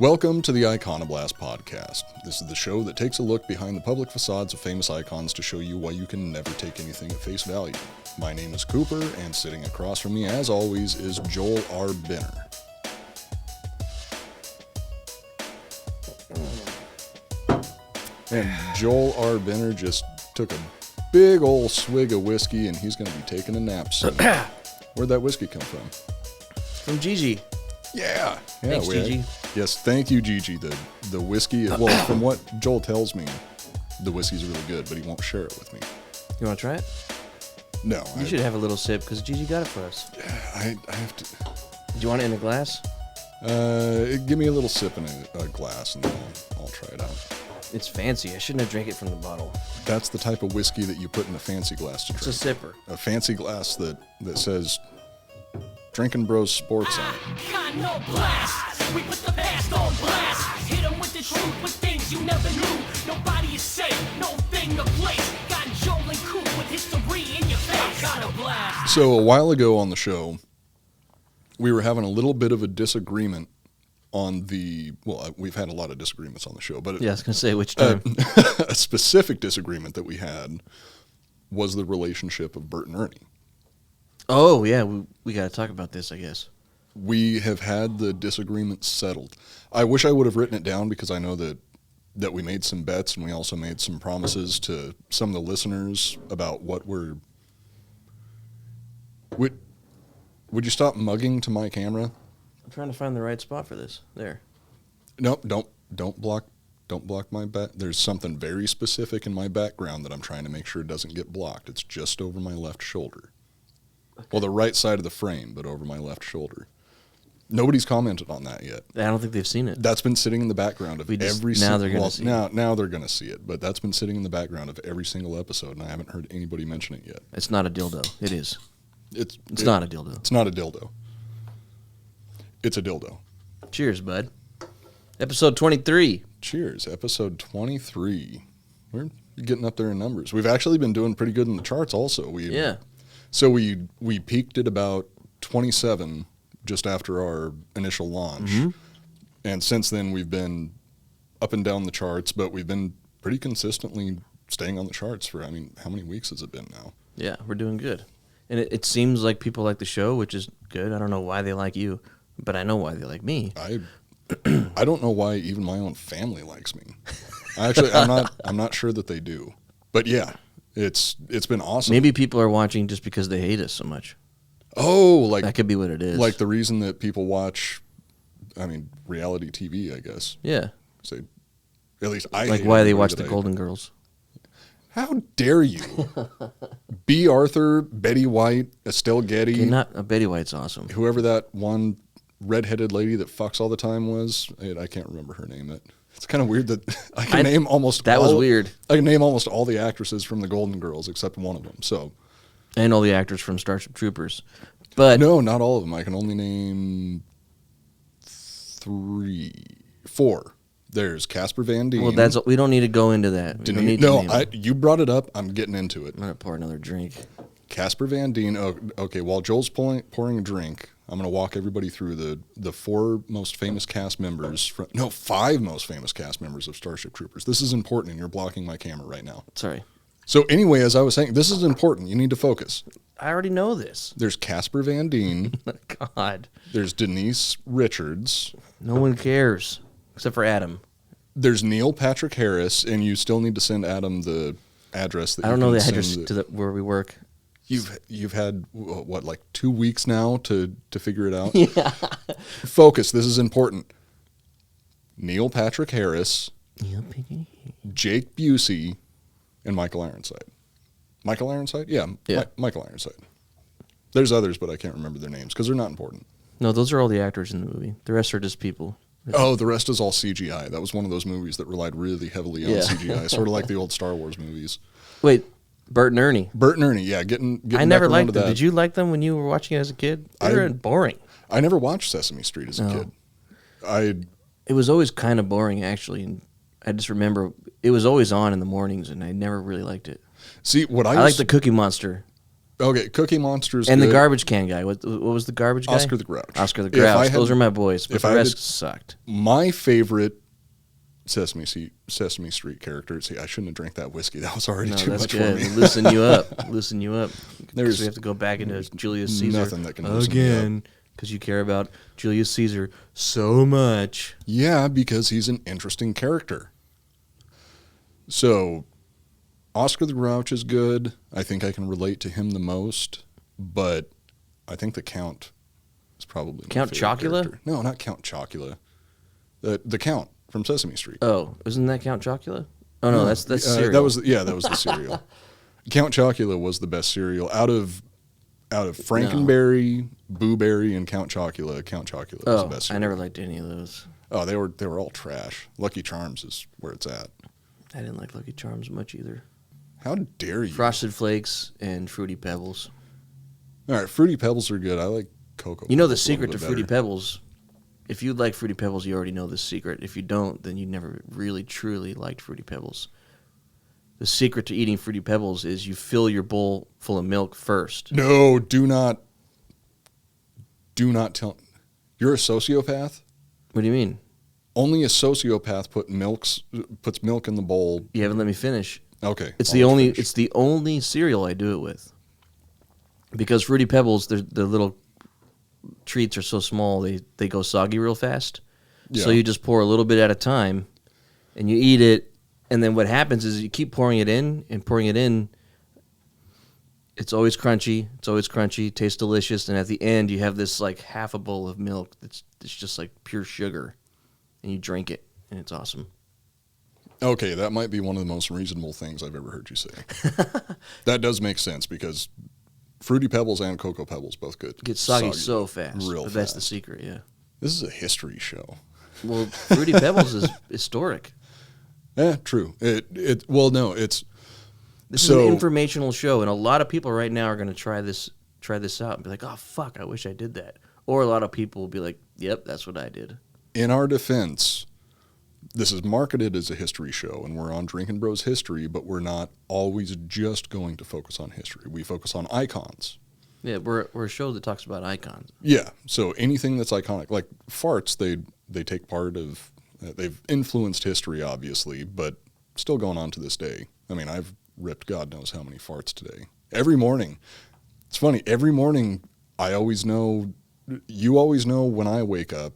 Welcome to the Iconoblast podcast. This is the show that takes a look behind the public facades of famous icons to show you why you can never take anything at face value. My name is Cooper, and sitting across from me, as always, is Joel R. Binner. And Joel R. Binner just took a big old swig of whiskey, and he's going to be taking a nap soon. Where'd that whiskey come from? From Gigi. Yeah. Thanks, Gigi. Yes, thank you, Gigi. The whiskey, well, from what Joel tells me, the whiskey's really good, but he won't share it with me. You want to try it? No. You should have a little sip, because Gigi got it for us. I have to... Do you want it in a glass? Give me a little sip in a glass, and then I'll try it out. It's fancy. I shouldn't have drank it from the bottle. That's the type of whiskey that you put in a fancy glass to drink. It's a sipper. A fancy glass that says Drinking Bros Sports on it. Iconoblast. We put the past on blast. Hit 'em with the truth, with things you never knew. Nobody is safe, no thing to place. Got Joel and Coop with history in your face. Iconoblast. So a while ago on the show, we were having a little bit of a disagreement on the, well, we've had a lot of disagreements on the show, but Yeah, I was going to say, which time? a specific disagreement that we had was the relationship of Bert and Ernie. Oh, yeah, we got to talk about this, I guess. We have had the disagreement settled. I wish I would have written it down because I know that we made some bets and we also made some promises to some of the listeners about what we're... Would you stop mugging to my camera? I'm trying to find the right spot for this. There. Nope, don't block my back. There's something very specific in my background that I'm trying to make sure doesn't get blocked. It's just over my left shoulder. Okay. Well, the right side of the frame, but over my left shoulder. Nobody's commented on that yet. I don't think they've seen it. That's been sitting in the background of every single... Now they're going to see it. Now they're going to see it, but that's been sitting in the background of every single episode, and I haven't heard anybody mention it yet. It's not a dildo. It is. It's not a dildo. It's not a dildo. It's a dildo. Cheers, bud. Episode 23. Cheers. Episode 23. We're getting up there in numbers. We've actually been doing pretty good in the charts also. Yeah. So we peaked at about 27 just after our initial launch. Mm-hmm. And since then we've been up and down the charts, but we've been pretty consistently staying on the charts for, how many weeks has it been now? Yeah, we're doing good. And it seems like people like the show, which is good. I don't know why they like you, but I know why they like me. I don't know why even my own family likes me. I'm not sure that they do. But yeah, it's been awesome. Maybe people are watching just because they hate us so much. Oh, like that could be what it is. Like the reason that people watch, reality TV, I guess. Yeah. So, at least I like why they watch the Golden Girls. How dare you? B. Arthur, Betty White, Estelle Getty. Okay, Betty White's awesome. Whoever that one redheaded lady that fucks all the time was. I can't remember her name. It's kind of weird that I can name almost that all... was weird. I can name almost all the actresses from the Golden Girls except one of them, so... And all the actors from Starship Troopers. But no, not all of them. I can only name 4. There's Casper Van Dien. Well, we don't need to go into that. You brought it up. I'm getting into it. I'm going to pour another drink. Casper Van Dien. Oh, okay, while Joel's pouring a drink, I'm going to walk everybody through the 4 most famous cast members. 5 most famous cast members of Starship Troopers. This is important, and you're blocking my camera right now. Sorry. So anyway, as I was saying, this is important. You need to focus. I already know this. There's Casper Van Dien. God. There's Denise Richards. No one cares. Except for Adam. There's Neil Patrick Harris, and you still need to send Adam the address. I don't know the address to where we work. You've had, what, like 2 weeks now to figure it out? Yeah. Focus. This is important. Neil Patrick Harris, Jake Busey, and Michael Ironside. Michael Ironside? Yeah. Michael Ironside. There's others, but I can't remember their names because they're not important. No, those are all the actors in the movie. The rest are just people. Oh, the rest is all CGI. That was one of those movies that relied really heavily on CGI, sort of like the old Star Wars movies. Wait, Bert and Ernie. Bert and Ernie, yeah. Getting I never liked them. Did you like them when you were watching it as a kid? They were boring. I never watched Sesame Street as a kid. It was always kind of boring, actually. And I just remember it was always on in the mornings, and I never really liked it. See, I liked the Cookie Monster. Okay, Cookie Monster's And good. the garbage can guy. What was the garbage guy? Oscar the Grouch. Oscar the If I Grouch. had- Those are my boys. But if the I rest had- sucked. My favorite Sesame Street character. See, I shouldn't have drank that whiskey. That was already No, too that's much good. for me. Loosen you up. Loosen you up. There's- We have to go back into Julius Caesar nothing that can loosen me again because you care about Julius Caesar so much. Yeah, because he's an interesting character. So, Oscar the Grouch is good. I think I can relate to him the most, but I think the Count is probably my Count favorite Chocula? character. No, not Count Chocula. The Count from Sesame Street. Oh, isn't that Count Chocula? Oh no, that's cereal. That was the cereal. Count Chocula was the best cereal out of Frankenberry, Boo Berry, and Count Chocula. Count Chocula was the best cereal. I never liked any of those. Oh, they were all trash. Lucky Charms is where it's at. I didn't like Lucky Charms much either. How dare you? Frosted Flakes and Fruity Pebbles. All right, Fruity Pebbles are good. I like Cocoa. You know the Pebbles a secret little to bit Fruity better. Pebbles. If you like Fruity Pebbles, you already know the secret. If you don't, then you never really truly liked Fruity Pebbles. The secret to eating Fruity Pebbles is you fill your bowl full of milk first. No, do not tell. You're a sociopath? What do you mean? Only a sociopath puts milk in the bowl. You haven't let me finish. Okay. It's I'll the let you only finish. it's the only cereal I do it with. Because Fruity Pebbles, the little treats are so small they go soggy real fast. So Yeah. you just pour a little bit at a time, and you eat it. And then what happens is you keep pouring it in and pouring it in. It's always crunchy. It's always crunchy. Tastes delicious. And at the end, you have this like half a bowl of milk that's just like pure sugar, and you drink it, and it's awesome. Okay, that might be one of the most reasonable things I've ever heard you say. That does make sense because Fruity Pebbles and Cocoa Pebbles both good. It gets soggy so fast. Real But that's the fast. secret, yeah. This is a history show. Well, Fruity Pebbles is historic. Yeah, true. It's This So- is an informational show, and a lot of people right now are going to try this out and be like, "Oh fuck, I wish I did that." Or a lot of people will be like, "Yep, that's what I did." in our defense. This is marketed as a history show, and we're on Drinkin' Bros History, but we're not always just going to focus on history. We focus on icons. Yeah, we're a show that talks about icons. Yeah, so anything that's iconic, like farts, they take part of, they've influenced history, obviously, but still going on to this day. I mean, I've ripped God knows how many farts today. Every morning. It's funny, every morning I always know, you always know when I wake up.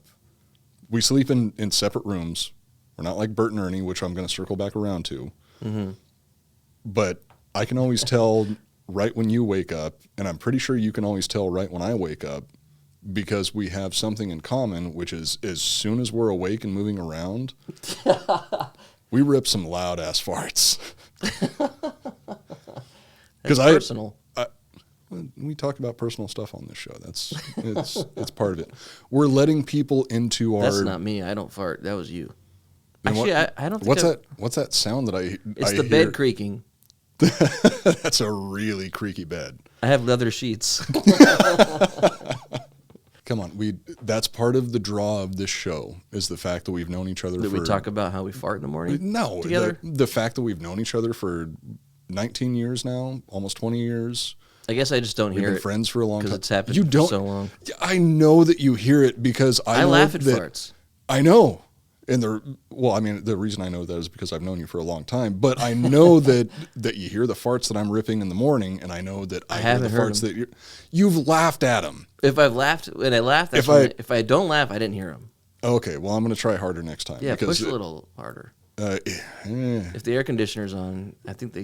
We sleep in separate rooms. We're not like Bert and Ernie, which I'm going to circle back around to. Mm-hmm. But I can always tell right when you wake up, and I'm pretty sure you can always tell right when I wake up, because we have something in common, which is as soon as we're awake and moving around, we rip some loud ass farts. That's personal. We talk about personal stuff on this show. It's part of it. We're letting people into our. That's not me. I don't fart. That was you. And Actually, what- I don't think What's I've- that? What's that sound that I? It's I the hear? bed creaking. That's a really creaky bed. I have leather sheets. Come on, that's part of the draw of this show is the fact that we've known each other Did for. we talk about how we fart in the morning? No, together. the fact that we've known each other for 19 years now, almost 20 years. I guess I just don't We've hear been it friends for a long time. because it's happened You for don't. so long. I know that you hear it because I know laugh at that, farts. I know. And the reason I know that is because I've known you for a long time. But I know that you hear the farts that I'm ripping in the morning, and I know that I hear the haven't heard farts them. that you've laughed at them. If I've laughed, when I laughed, that's if I don't laugh, I didn't hear them. Okay, well, I'm going to try harder next time. Yeah, because push a little harder. eh. If the air conditioner's on, I think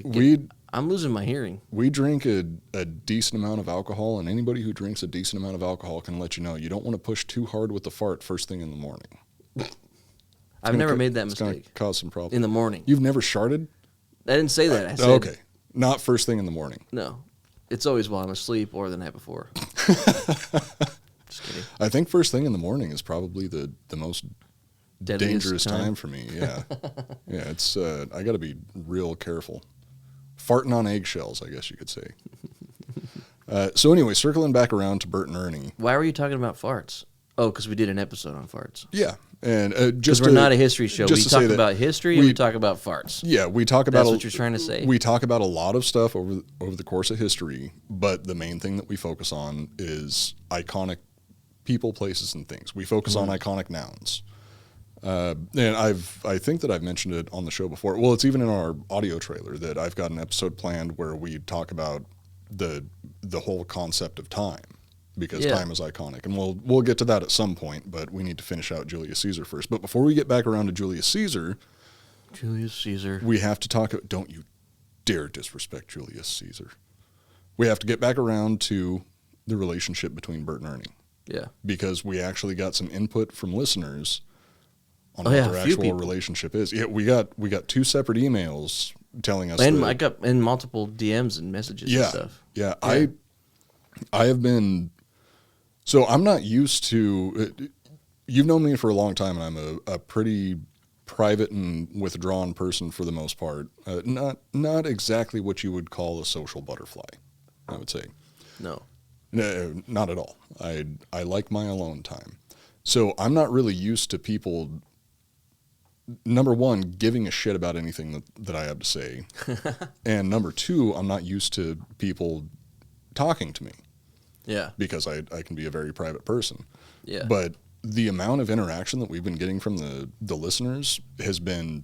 I'm losing my hearing. We drink a decent amount of alcohol, and anybody who drinks a decent amount of alcohol can let you know you don't want to push too hard with the fart first thing in the morning. I've never made that It's going mistake to cause some problems. in the morning. You've never sharted? I didn't say that. I said Okay. Not first thing in the morning. no. It's always while I'm asleep or the night before. Just kidding. I think first thing in the morning is probably the most Deadliest dangerous time for me. Yeah. Yeah, it's I got to be real careful. Farting on eggshells, I guess you could say. So anyway, circling back around to Bert and Ernie. Why were you talking about farts? Oh, because we did an episode on farts. Yeah, and Because we're not a history show. We talk about history and we talk about farts. Yeah, we talk about. That's what you're trying to say. We talk about a lot of stuff over the course of history, but the main thing that we focus on is iconic people, places, and things. We focus on iconic nouns. And I think that I've mentioned it on the show before. Well, it's even in our audio trailer that I've got an episode planned where we talk about the whole concept of time. Because time is iconic, and we'll get to that at some point. But we need to finish out Julius Caesar first. But before we get back around to Julius Caesar, we have to talk. Don't you dare disrespect Julius Caesar. We have to get back around to the relationship between Bert and Ernie. Yeah, because we actually got some input from listeners on what their actual relationship is. Yeah, we got 2 separate emails telling us, and I got multiple DMs and messages and stuff. Yeah, I have been. So I'm not used to, you've known me for a long time, and I'm a pretty private and withdrawn person for the most part. Not exactly what you would call a social butterfly, I would say. No, not at all. I like my alone time. So I'm not really used to people, number one, giving a shit about anything that I have to say. And number 2, I'm not used to people talking to me. Yeah. Because I can be a very private person. Yeah. But the amount of interaction that we've been getting from the listeners has been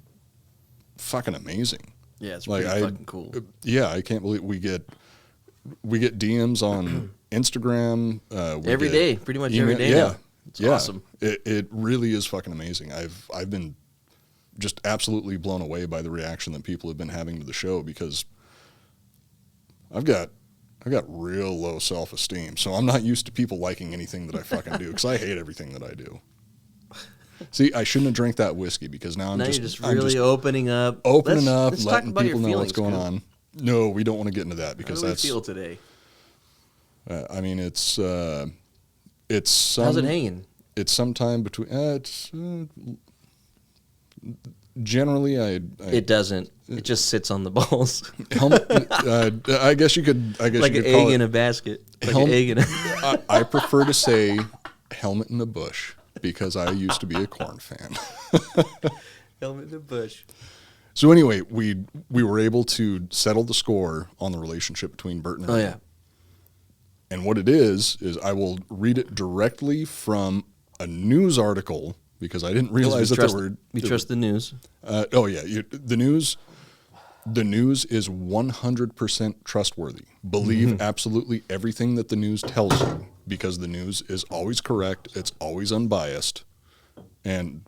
fucking amazing. Yeah, it's pretty fucking cool. Yeah, I can't believe we get DMs on Instagram. Every day, pretty much every day now. It's awesome. It really is fucking amazing. I've been just absolutely blown away by the reaction that people have been having to the show, because I've got real low self-esteem, so I'm not used to people liking anything that I fucking do, because I hate everything that I do. See, I shouldn't have drank that whiskey, because now you're just really opening up. Let's letting people know what's going on. No, we don't want to get into that, because How do we feel today? I mean, it's how's it hanging? It's sometime between. Generally, it doesn't. It just sits on the balls. I guess you could. I guess like you could an call egg it in a basket. Like an egg in a. I prefer to say helmet in the bush, because I used to be a Corn fan. Helmet in the bush. So anyway, we were able to settle the score on the relationship between Bert and Ernie. Oh yeah. And what it is I will read it directly from a news article, because I didn't realize we trust the news. The news. The news is 100% trustworthy. Believe absolutely everything that the news tells you, because the news is always correct. It's always unbiased. And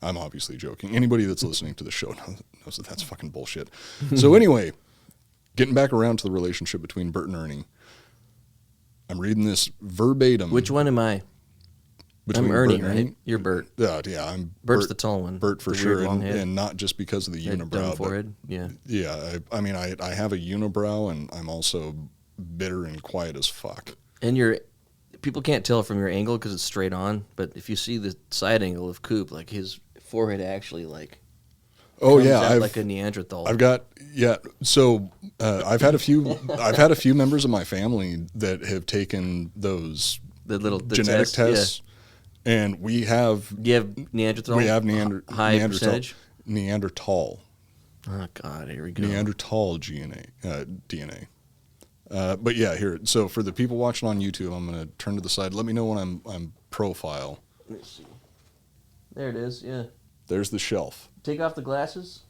I'm obviously joking. Anybody that's listening to the show knows that that's fucking bullshit. So anyway, getting back around to the relationship between Bert and Ernie, I'm reading this verbatim. Which one am I? I'm Ernie, right? You're Bert. Yeah, I'm Bert's Bert, the tall one. Bert for sure, and not just because of the unibrow. Dumb forehead. Yeah. Yeah, I mean, I have a unibrow, and I'm also bitter and quiet as fuck. And people can't tell from your angle because it's straight on, but if you see the side angle of Coop, like his forehead actually like. Comes out like a Neanderthal. So I've had a few members of my family that have taken the genetic tests. Yeah. And we have. You have Neanderthal? We have high percentage? Neanderthal. Oh, God, here we go. Neanderthal DNA. But yeah, here. So for the people watching on YouTube, I'm going to turn to the side. Let me know when I'm profile. Let me see. There it is, yeah. There's the shelf. Take off the glasses.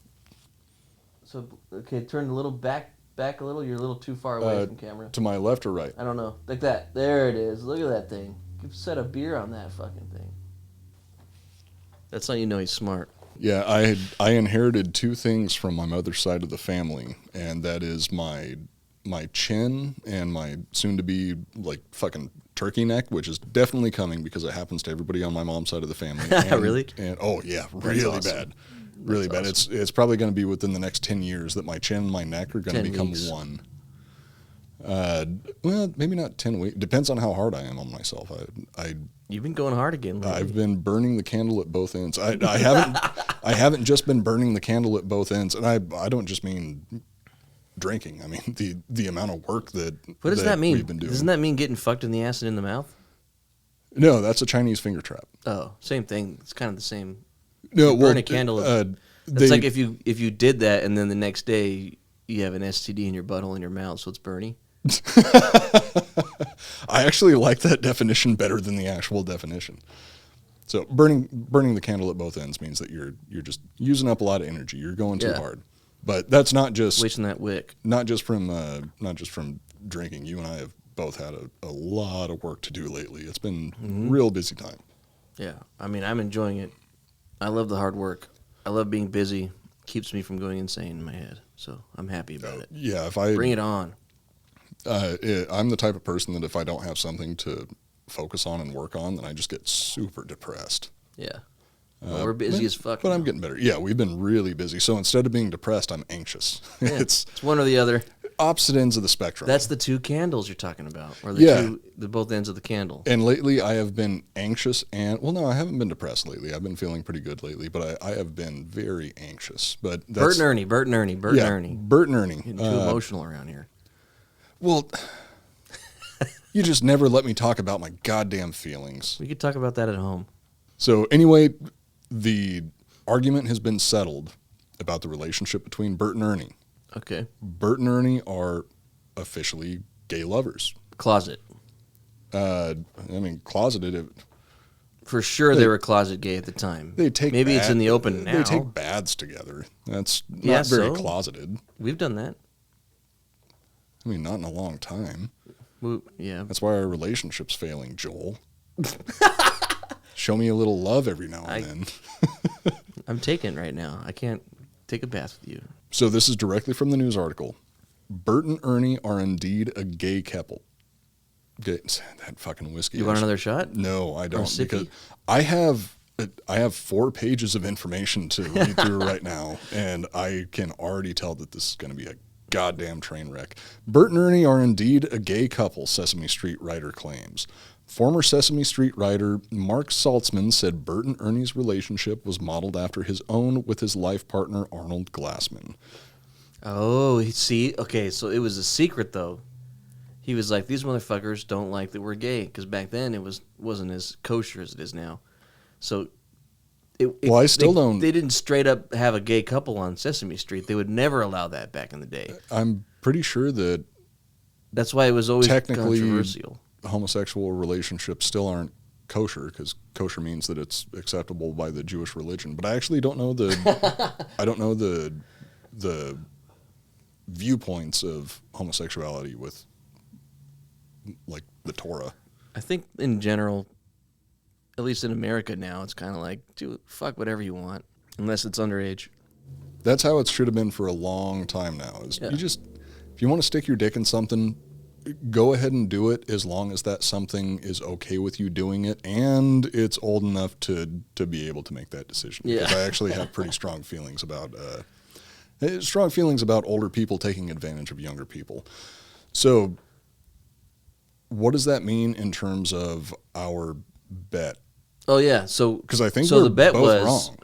So, okay, turn a little back a little. You're a little too far away from camera. To my left or right? I don't know. Like that. There it is. Look at that thing. You set a beer on that fucking thing. That's how you know he's smart. Yeah, I inherited 2 things from my mother's side of the family, and that is my chin and my soon-to-be, like, fucking turkey neck, which is definitely coming because it happens to everybody on my mom's side of the family. And, really? And oh yeah, really awesome. bad. Really bad. Awesome. It's probably going to be within the next 10 years that my chin and my neck are going to become weeks. one. Well, maybe not 10 weeks. Depends on how hard I am on myself. You've been going hard again lately. I've been burning the candle at both ends. I haven't just been burning the candle at both ends, and I don't just mean drinking. I mean the amount of work that What does that mean? We've been doing. Doesn't that mean getting fucked in the ass and in the mouth? No, that's a Chinese finger trap. Oh, same thing. It's kind of the same. No, You well, burn a candle. It's like if you did that and then the next day you have an STD in your butthole and your mouth, so it's Bernie. I actually like that definition better than the actual definition. So burning the candle at both ends means that you're just using up a lot of energy. You're going too hard. But that's not just Wasting that wick. Not just from drinking. You and I have both had a lot of work to do lately. It's been real busy time. Yeah, I mean, I'm enjoying it. I love the hard work. I love being busy. Keeps me from going insane in my head. So I'm happy about it. Yeah, if I bring it on. I'm the type of person that if I don't have something to focus on and work on, then I just get super depressed. Yeah. Well, we're busy as fuck. But now. I'm getting better. Yeah, we've been really busy. So instead of being depressed, I'm anxious. Yeah, it's one or the other. Opposite ends of the spectrum. That's the two candles you're talking about, or the both ends of the candle. And lately, I have been anxious and no, I haven't been depressed lately. I've been feeling pretty good lately, but I have been very anxious. But that's, Bert and Ernie. Bert and Ernie. Getting too emotional around here. Well, you just never let me talk about my goddamn feelings. We could talk about that at home. So anyway, the argument has been settled about the relationship between Bert and Ernie. Okay. Bert and Ernie are officially gay lovers. Closet. Closeted. For sure they were closet gay at the time. Maybe it's in the open now. They take baths together. That's not very closeted. We've done that. I mean, not in a long time. Yeah. That's why our relationship's failing, Joel. Show me a little love every now and then. I'm taken right now. I can't take a bath with you. So this is directly from the news article. Bert and Ernie are indeed a gay couple. That fucking whiskey. You want another shot? No, I don't. Because I have 4 pages of information to read through right now, and I can already tell that this is going to be a goddamn train wreck. Bert and Ernie are indeed a gay couple, Sesame Street writer claims. Former Sesame Street writer Mark Saltzman said Bert and Ernie's relationship was modeled after his own with his life partner Arnold Glassman. Oh, see? Okay, so it was a secret, though. He was like, these motherfuckers don't like that we're gay, because back then it wasn't as kosher as it is now. So they didn't straight up have a gay couple on Sesame Street. They would never allow that back in the day. I'm pretty sure that that's why it was always technically controversial. Homosexual relationships still aren't kosher, because kosher means that it's acceptable by the Jewish religion. But I actually don't know the viewpoints of homosexuality with like the Torah. I think in general, at least in America now, it's kind of like, dude, fuck whatever you want, unless it's underage. That's how it should have been for a long time now. If you want to stick your dick in something, go ahead and do it, as long as that something is okay with you doing it and it's old enough to be able to make that decision. Yeah. Because I actually have pretty strong feelings about older people taking advantage of younger people. So what does that mean in terms of our bet? Oh yeah, so because I think the bet both was wrong.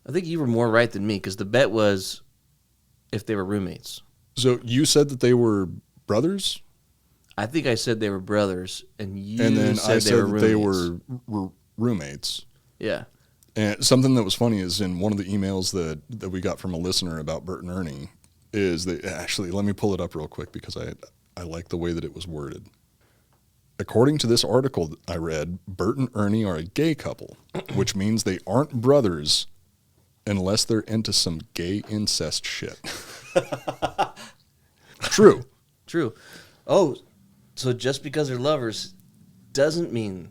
I think you were more right than me, because the bet was if they were roommates. So you said that they were brothers? I think I said they were brothers, and then said I they were roommates. they were roommates. Yeah. And something that was funny is in one of the emails that we got from a listener about Bert and Ernie is that, actually, let me pull it up real quick because I like the way that it was worded. According to this article that I read, Bert and Ernie are a gay couple, which means they aren't brothers unless they're into some gay incest shit. True. Oh, so just because they're lovers doesn't mean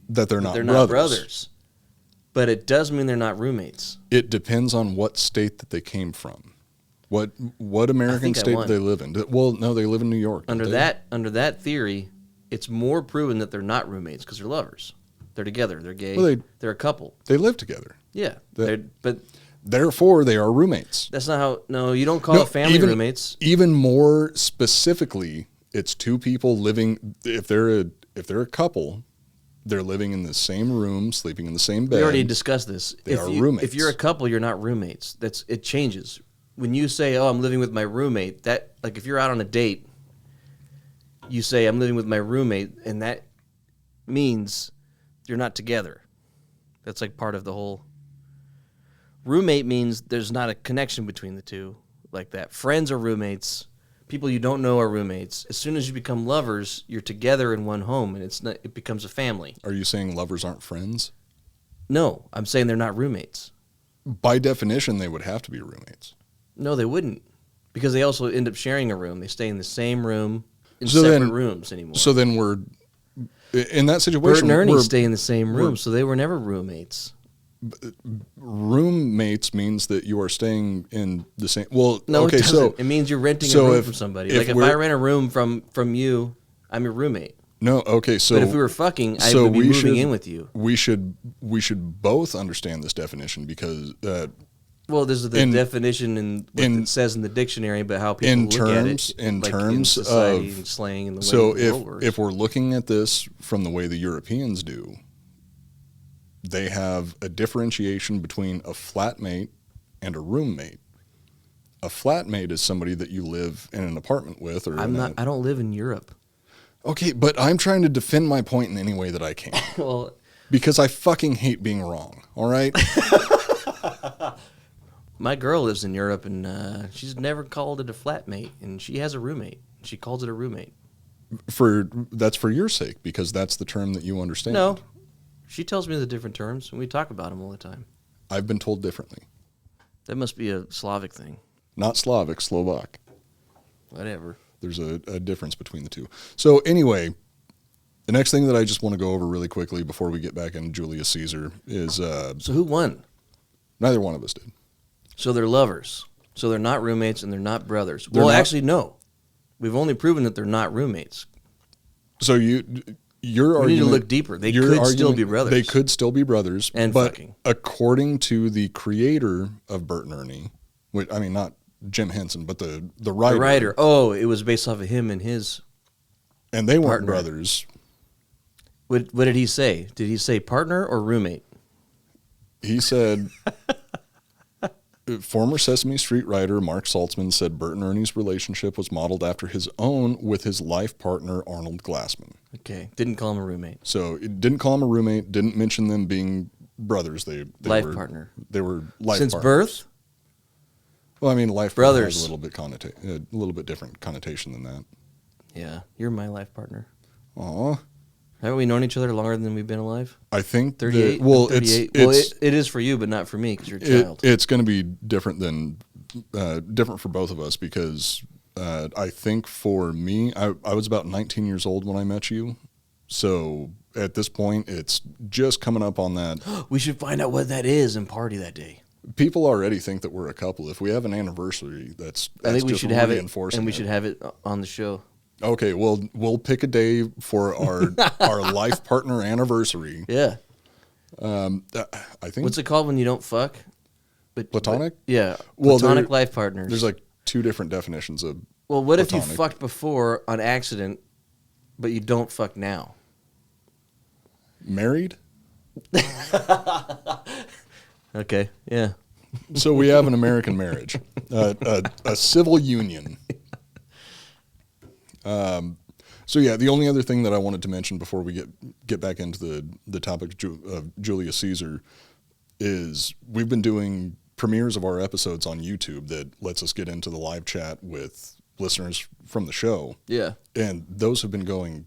that they're not brothers. But it does mean they're not roommates. It depends on what state that they came from. What American state do they live in? Well, no, they live in New York. Under that theory, it's more proven that they're not roommates because they're lovers. They're together. They're gay. Well, they're a couple. They live together. Yeah. But therefore, they are roommates. That's not how. No, you don't call family roommates. Even more specifically, it's two people living. If they're a couple, they're living in the same room, sleeping in the same bed. We already discussed this. They are roommates. If you're a couple, you're not roommates. It changes. When you say, "Oh, I'm living with my roommate," that, like, if you're out on a date, you say, "I'm living with my roommate," and that means you're not together. That's like part of the whole. Roommate means there's not a connection between the two like that. Friends are roommates. People you don't know are roommates. As soon as you become lovers, you're together in one home, and it becomes a family. Are you saying lovers aren't friends? No, I'm saying they're not roommates. By definition, they would have to be roommates. No, they wouldn't, because they also end up sharing a room. They stay in the same room in separate rooms anymore. So then we're in that situation. Bert and Ernie stay in the same room, so they were never roommates. Roommates means that you are staying in the same. Well, no, okay, it doesn't. so It means you're renting a room from somebody. Like if I rent a room from you, I'm your roommate. No, okay, so but if we were fucking, I would be moving in with you. We should both understand this definition because. Well, this is the definition and what it says in the dictionary, but how people look at it. In like terms in society of and slang and the way so the world works. if we're looking at this from the way the Europeans do, they have a differentiation between a flatmate and a roommate. A flatmate is somebody that you live in an apartment with, or I don't live in Europe. Okay, but I'm trying to defend my point in any way that I can. Well, because I fucking hate being wrong. All right. My girl lives in Europe, and she's never called it a flatmate, and she has a roommate. She calls it a roommate. That's for your sake, because that's the term that you understand. No, she tells me the different terms, and we talk about them all the time. I've been told differently. That must be a Slavic thing. Not Slavic, Slovak. Whatever. There's a difference between the two. So anyway, the next thing that I just want to go over really quickly before we get back into Julius Caesar is... So who won? Neither one of us did. So they're lovers. So they're not roommates and they're not brothers. Actually, no. We've only proven that they're not roommates. So your argument... We need to look deeper. They could still be brothers. They could still be brothers. And but fucking. According to the creator of Bert and Ernie, I mean, not Jim Henson, but the writer. The writer. Oh, it was based off of him and his And they weren't partner. brothers. What did he say? Did he say partner or roommate? He said... Former Sesame Street writer Mark Saltzman said Bert and Ernie's relationship was modeled after his own with his life partner Arnold Glassman. Okay, didn't call him a roommate. So it didn't call him a roommate, didn't mention them being brothers. They life were, partner. They were life Since partners. birth? Well, I mean, life brothers. partner has a little bit different connotation than that. Yeah, you're my life partner. Aw. Haven't we known each other longer than we've been alive? I think 38. Well, 38. It is for you, but not for me because you're a child. It's going to be different for both of us because I think for me, I was about 19 years old when I met you. So at this point, it's just coming up on that. We should find out what that is and party that day. People already think that we're a couple. If we have an anniversary, I think we should have it, and we should have it on the show. Okay, well, we'll pick a day for our life partner anniversary. Yeah. I think. What's it called when you don't fuck? Platonic? Yeah. Well, platonic life partners. There's like two different definitions of. Well, what platonic. if you fucked before on accident, but you don't fuck now? Married? Okay. Yeah. So we have an American marriage, a civil union. So yeah, the only other thing that I wanted to mention before we get back into the topic of Julius Caesar is we've been doing premieres of our episodes on YouTube that lets us get into the live chat with listeners from the show. Yeah. And those have been going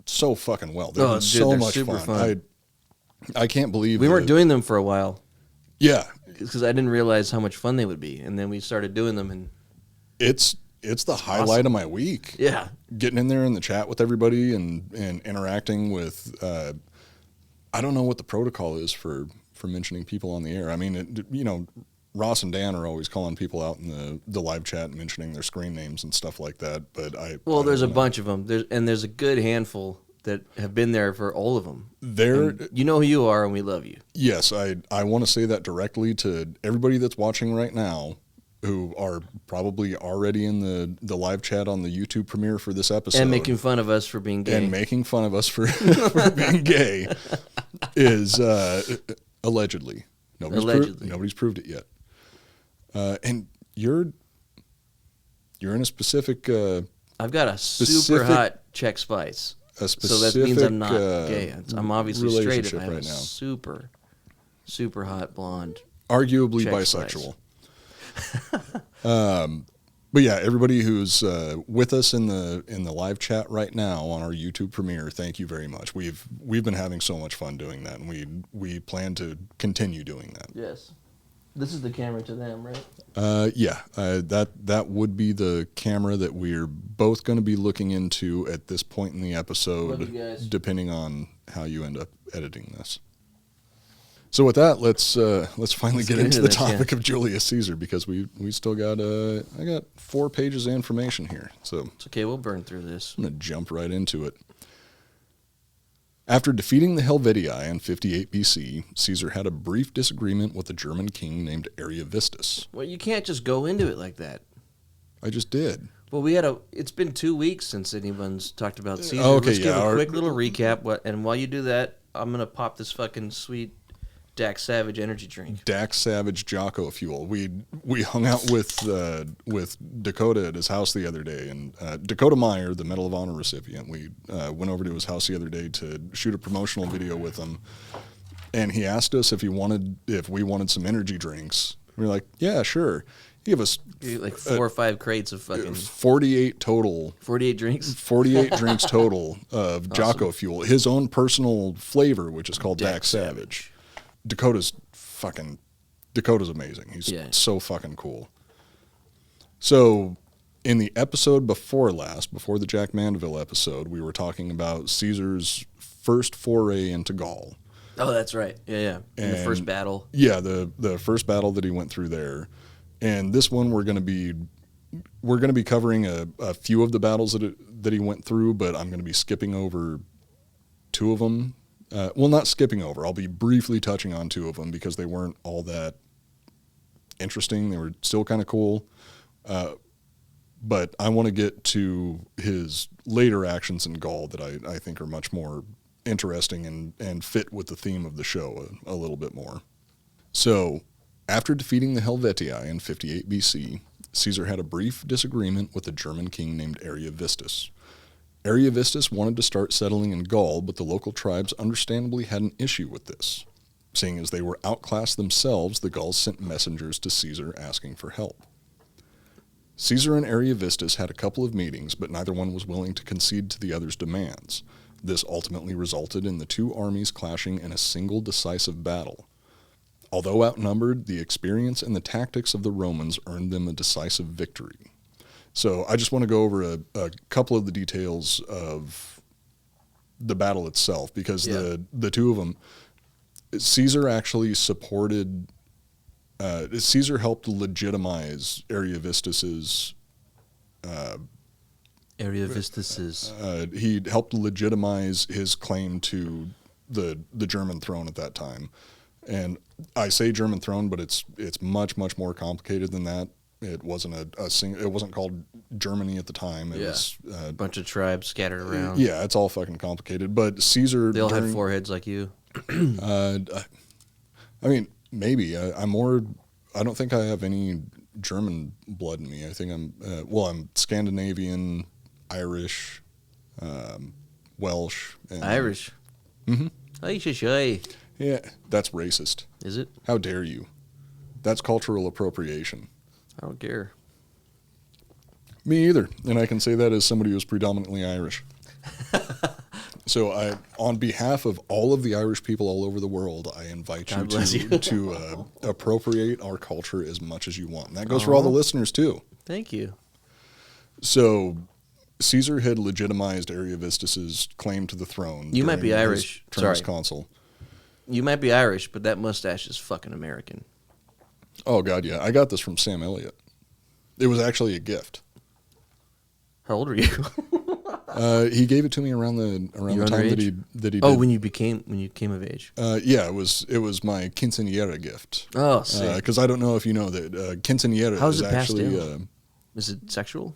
so fucking well. They're so much super fun. I can't believe we weren't doing them for a while. Yeah. Because I didn't realize how much fun they would be. And then we started doing them and it's the highlight of my week. Yeah. Getting in there in the chat with everybody and interacting with, I don't know what the protocol is for mentioning people on the air. I mean, Ross and Dan are always calling people out in the live chat and mentioning their screen names and stuff like that. But there's a bunch of them. There's a good handful that have been there for all of them. You know who you are and we love you. Yes. I want to say that directly to everybody that's watching right now, who are probably already in the live chat on the YouTube premiere for this episode. And making fun of us for being gay. And making fun of us for being gay is allegedly. Nobody's proved it yet. And you're in a specific... I've got a super hot Czech Spice. a So specific. that means I'm not gay. I'm obviously straight relationship if I have right a now. super, super hot blonde. Arguably Check bisexual. But yeah, everybody who's with us in the live chat right now on our YouTube premiere, thank you very much. We've been having so much fun doing that, and we plan to continue doing that. Yes. This is the camera to them, right? That would be the camera that we're both going to be looking into at this point in the Love episode, you guys. depending on how you end up editing this. So with that, let's finally get into the this, topic of Julius Caesar, because we still got I got 4 pages of information here, so It's okay. We'll burn through this. I'm going to jump right into it. After defeating the Helvetii in 58 BC, Caesar had a brief disagreement with a German king named Ariovistus. Well, you can't just go into it like that. I just did. Well, it's been 2 weeks since anyone's talked about Caesar. Okay, Let's give yeah, a quick little recap. And while you do that, I'm going to pop this fucking sweet Dax Savage energy drink. Dax Savage Jocko Fuel. We hung out with Dakota at his house the other day, and Dakota Meyer, the Medal of Honor recipient, we went over to his house the other day to shoot a promotional video with him, and he asked us if we wanted some energy drinks. We were like, yeah, sure. He gave us Like 4 or 5 crates of fucking 48 total. 48 drinks. 48 drinks total of Jocko Fuel, his own personal flavor, which is called Dax Savage. Dakota's amazing. He's so fucking cool. So, in the episode before the Jack Mandeville episode, we were talking about Caesar's first foray into Gaul. Oh, that's right. Yeah. In the first battle. Yeah, the first battle that he went through there. And this one we're going to be covering a few of the battles that he went through, but I'm going to be skipping over 2 of them. Well, not skipping over. I'll be briefly touching on 2 of them because they weren't all that interesting. They were still kind of cool. But I want to get to his later actions in Gaul that I think are much more interesting and fit with the theme of the show a little bit more. So, after defeating the Helvetii in 58 BC, Caesar had a brief disagreement with a German king named Ariovistus. Ariovistus wanted to start settling in Gaul, but the local tribes understandably had an issue with this. Seeing as they were outclassed themselves, the Gauls sent messengers to Caesar asking for help. Caesar and Ariovistus had a couple of meetings, but neither one was willing to concede to the other's demands. This ultimately resulted in the 2 armies clashing in a single decisive battle. Although outnumbered, the experience and the tactics of the Romans earned them a decisive victory. So I just want to go over a couple of the details of the battle itself, because the 2 of them, Caesar actually supported, Caesar helped legitimize Ariovistus's, he helped legitimize his claim to the German throne at that time. And I say German throne, but it's much, much more complicated than that. It wasn't it wasn't called Germany at the time. It was a bunch of tribes scattered around. Yeah, it's all fucking complicated. But Caesar, they all have foreheads like you. I mean, maybe I'm more. I don't think I have any German blood in me. I think I'm Scandinavian, Irish, Welsh, and Irish. Mm-hmm. Yeah, that's racist. Is it? How dare you? That's cultural appropriation. I don't care. Me either. And I can say that as somebody who's predominantly Irish. So on behalf of all of the Irish people all over the world, I invite you to appropriate our culture as much as you want. And that goes for all the listeners too. Thank you. So Caesar had legitimized Ariovistus's claim to the throne. You might be Irish. Sorry. Consul. You might be Irish, but that mustache is fucking American. Oh, God, yeah. I got this from Sam Elliott. It was actually a gift. How old are you? He gave it to me around the time that he did. Oh, when you came of age. Yeah, it was my quinceañera gift. Oh, sick. Because I don't know if you know that quinceañera is actually. Is it sexual?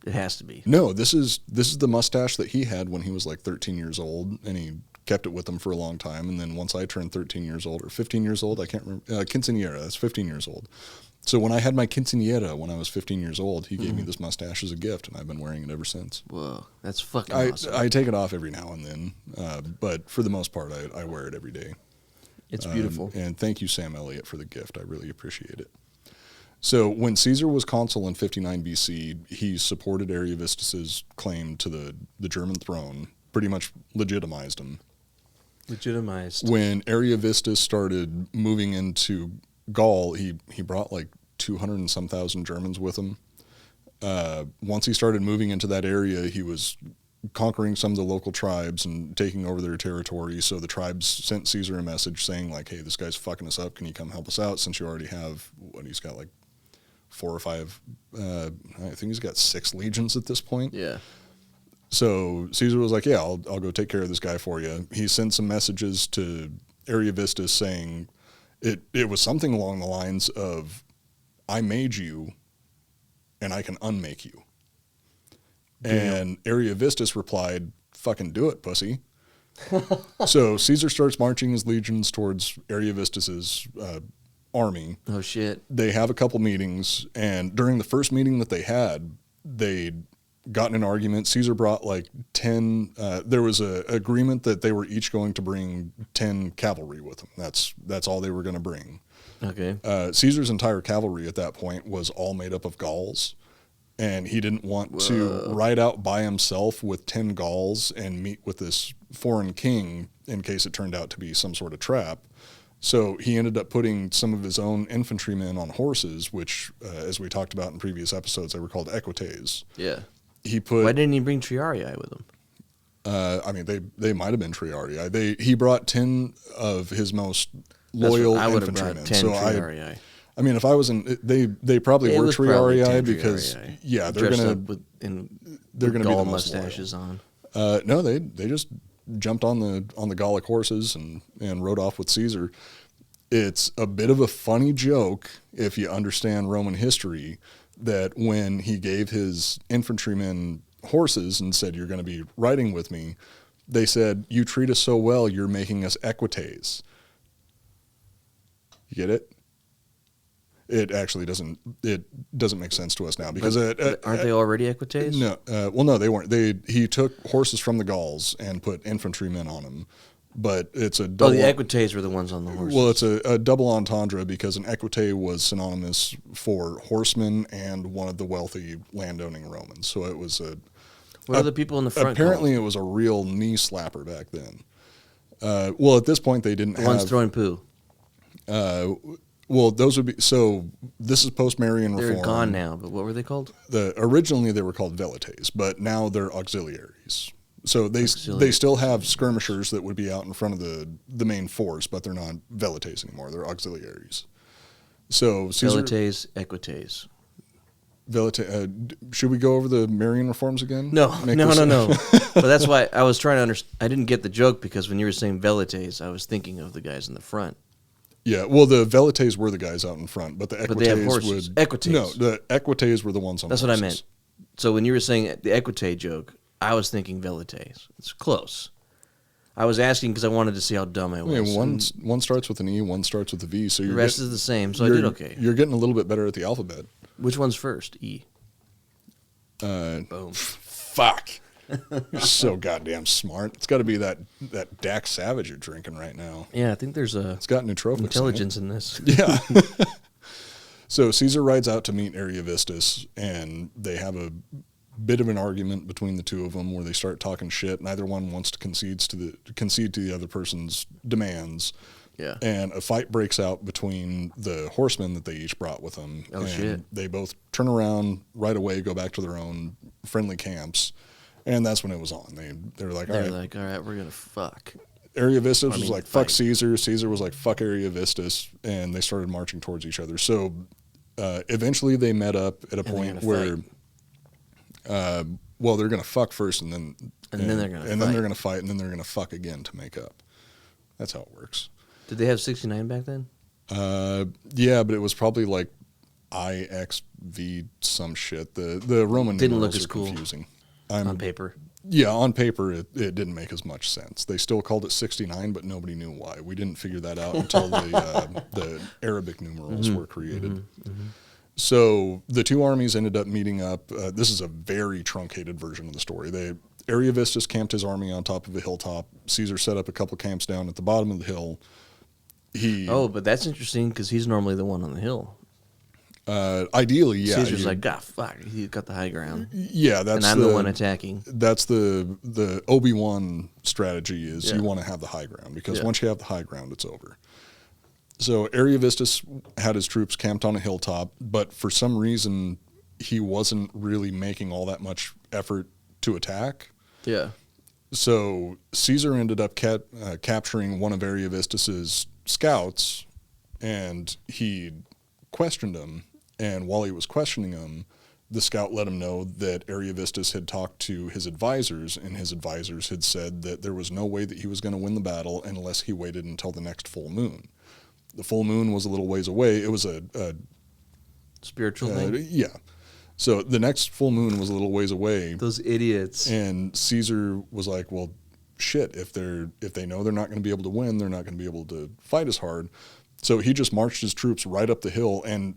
It has to be. No, this is the mustache that he had when he was like 13 years old, and he kept it with him for a long time. And then once I turned 13 years old or 15 years old, I can't remember, quinceañera, that's 15 years old. So when I had my quinceañera when I was 15 years old, he gave me this mustache as a gift, and I've been wearing it ever since. Whoa, that's fucking awesome. I take it off every now and then, but for the most part, I wear it every day. It's beautiful. And thank you, Sam Elliott, for the gift. I really appreciate it. So when Caesar was consul in 59 BC, he supported Ariovistus's claim to the German throne, pretty much legitimized him. Legitimized. When Ariovistus started moving into Gaul, he brought like 200 and some thousand Germans with him. Once he started moving into that area, he was conquering some of the local tribes and taking over their territory. So the tribes sent Caesar a message saying like, hey, this guy's fucking us up. Can you come help us out? Since you already have, he's got like 4 or 5, I think he's got 6 legions at this point. Yeah. So Caesar was like, yeah, I'll go take care of this guy for you. He sent some messages to Ariovistus saying it was something along the lines of, I made you and I can unmake you. And Ariovistus replied, fucking do it, pussy. So Caesar starts marching his legions towards Ariovistus's army. Oh, shit. They have a couple meetings, and during the first meeting that they had, they'd gotten an argument. Caesar brought like 10, there was a agreement that they were each going to bring 10 cavalry with them. That's all they were going to bring. Okay. Caesar's entire cavalry at that point was all made up of Gauls, and he didn't want to ride out by himself with 10 Gauls and meet with this foreign king in case it turned out to be some sort of trap. So he ended up putting some of his own infantrymen on horses, which, as we talked about in previous episodes, they were called equites. Yeah. Why didn't he bring Triarii with him? I mean, they might have been Triarii. He brought 10 of his most loyal I would have infantrymen. brought 10 Triarii. I mean, if I was in, they probably were Triarii because yeah, they're gonna be the most mustaches loyal. on. No, they just jumped on the Gallic horses and rode off with Caesar. It's a bit of a funny joke if you understand Roman history, that when he gave his infantrymen horses and said, you're going to be riding with me, they said, you treat us so well, you're making us equites. You get it? It actually doesn't make sense to us now because aren't they already equites? No, no, they weren't. He took horses from the Gauls and put infantrymen on them, but it's a double. Oh, the equites were the ones on the horses. Well, it's a double entendre because an equite was synonymous for horsemen and one of the wealthy landowning Romans. So it was a. What are the people in the front? Apparently, it was a real knee slapper back then. Well, at this point, they didn't have. One's throwing poo. Well, those would be, so this is post-Marian reform. They're gone now, but what were they called? Originally they were called velites, but now they're auxiliaries. So they still have skirmishers that would be out in front of the main force, but they're not velites anymore. They're auxiliaries. So Caesar, Velites, equites. Should we go over the Marian reforms again? No. But that's why I was trying to understand. I didn't get the joke because when you were saying velites, I was thinking of the guys in the front. Yeah, well, the velites were the guys out in front, but the equites they have horses. Equites. No, the equites were the ones on That's horses. what I meant. So when you were saying the equite joke, I was thinking velites. It's close. I was asking because I wanted to see how dumb I was. Yeah, one starts with an E, one starts with a V. So the rest is the same, so I did okay. You're getting a little bit better at the alphabet. Which one's first? E. Boom. Fuck. You're so goddamn smart. It's got to be that Dak Savage you're drinking right now. Yeah, I think there's it's got nootropics intelligence in this. Yeah. So Caesar rides out to meet Ariovistus, and they have a bit of an argument between the two of them where they start talking shit. Neither one wants to concede to the other person's demands. Yeah. And a fight breaks out between the horsemen that they each brought with them. Oh, and shit. They both turn around right away, go back to their own friendly camps. And that's when it was on. They were like, all right, we're going to fuck. Ariovistus was like, fuck fight. Caesar. Caesar was like, fuck Ariovistus. And they started marching towards each other. So eventually they met up at a point where, well, they're going to fuck first and then they're going to fight. And then they're going to fight and then they're going to fuck again to make up. That's how it works. Did they have 69 back then? Yeah, but it was probably like IXV some shit. The Roman didn't look numerals as are cool confusing. on paper. Yeah, on paper, it didn't make as much sense. They still called it 69, but nobody knew why. We didn't figure that out until the Arabic numerals were created. So the two armies ended up meeting up. This is a very truncated version of the story. Ariovistus camped his army on top of a hilltop. Caesar set up a couple camps down at the bottom of the hill. But that's interesting because he's normally the one on the hill. Ideally, yeah. Caesar's like, God, fuck, he got the high ground. Yeah, that's and I'm the one attacking. That's the Obi-Wan strategy is you want to have the high ground because once you have the high ground, it's over. So Ariovistus had his troops camped on a hilltop, but for some reason he wasn't really making all that much effort to attack. Yeah. So Caesar ended up capturing one of Ariovistus's scouts, and he questioned him. And while he was questioning him, the scout let him know that Ariovistus had talked to his advisors, and his advisors had said that there was no way that he was going to win the battle unless he waited until the next full moon. The full moon was a little ways away. It was a spiritual thing? Yeah. So the next full moon was a little ways away. Those idiots. And Caesar was like, well, shit, if they know they're not going to be able to win, they're not going to be able to fight as hard. So he just marched his troops right up the hill and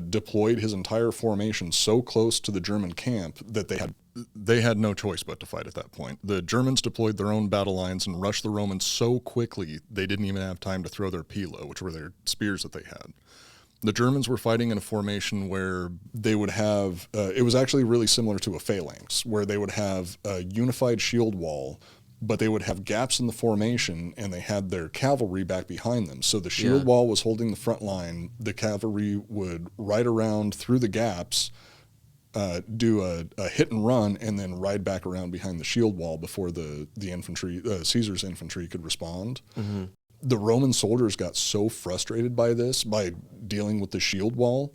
deployed his entire formation so close to the German camp that they had no choice but to fight at that point. The Germans deployed their own battle lines and rushed the Romans so quickly they didn't even have time to throw their pilo, which were their spears that they had. The Germans were fighting in a formation where they would have, it was actually really similar to a phalanx, where they would have a unified shield wall, but they would have gaps in the formation, and they had their cavalry back behind them. So the shield wall was holding the front line. The cavalry would ride around through the gaps, do a hit and run, and then ride back around behind the shield wall before the infantry, Caesar's infantry, could respond. Mm-hmm. The Roman soldiers got so frustrated by this, by dealing with the shield wall,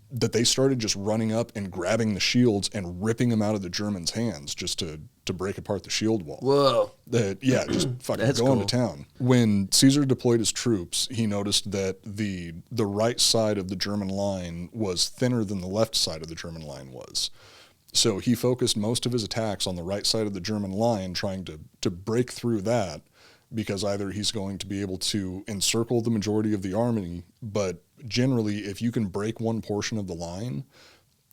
that they started just running up and grabbing the shields and ripping them out of the Germans' hands just to break apart the shield wall. Whoa. Just fucking going to town. When Caesar deployed his troops, he noticed that the right side of the German line was thinner than the left side of the German line was. So he focused most of his attacks on the right side of the German line, trying to break through that, because either he's going to be able to encircle the majority of the army, but generally, if you can break one portion of the line,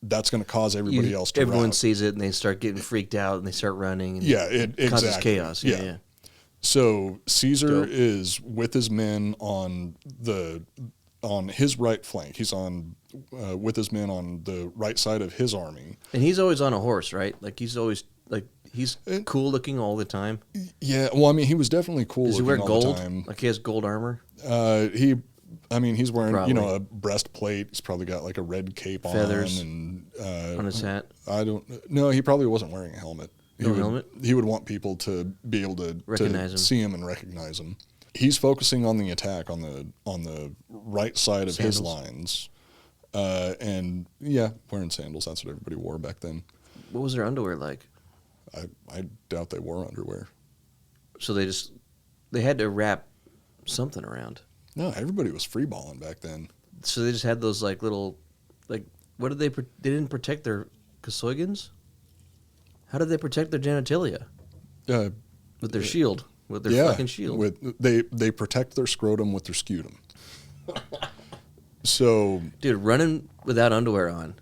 that's going to cause everybody else to Everyone rout. sees it, and they start getting freaked out, and they start running. And it causes exactly. chaos. Yeah. So Caesar is with his men on his right flank. He's on with his men on the right side of his army. And he's always on a horse, right? Like he's always he's cool looking all the time. Yeah, well, I mean, he was definitely cool Does he looking wear all gold? the time. Like he has gold armor? He's wearing, Probably. a breastplate. He's probably got like a red cape Feathers on. on his hat? No, he probably wasn't wearing a helmet. Helmet? He would want people to be able to Recognize him. see him and recognize him. He's focusing on the attack on the right side of his lines. Wearing sandals. That's what everybody wore back then. What was their underwear like? I doubt they wore underwear. So they had to wrap something around. No, everybody was free balling back then. So they just had those like little, like, what did they didn't protect their Kosoigans? How did they protect their genitalia? With their shield. With their fucking shield. They protect their scrotum with their scutum. So, dude, running without underwear on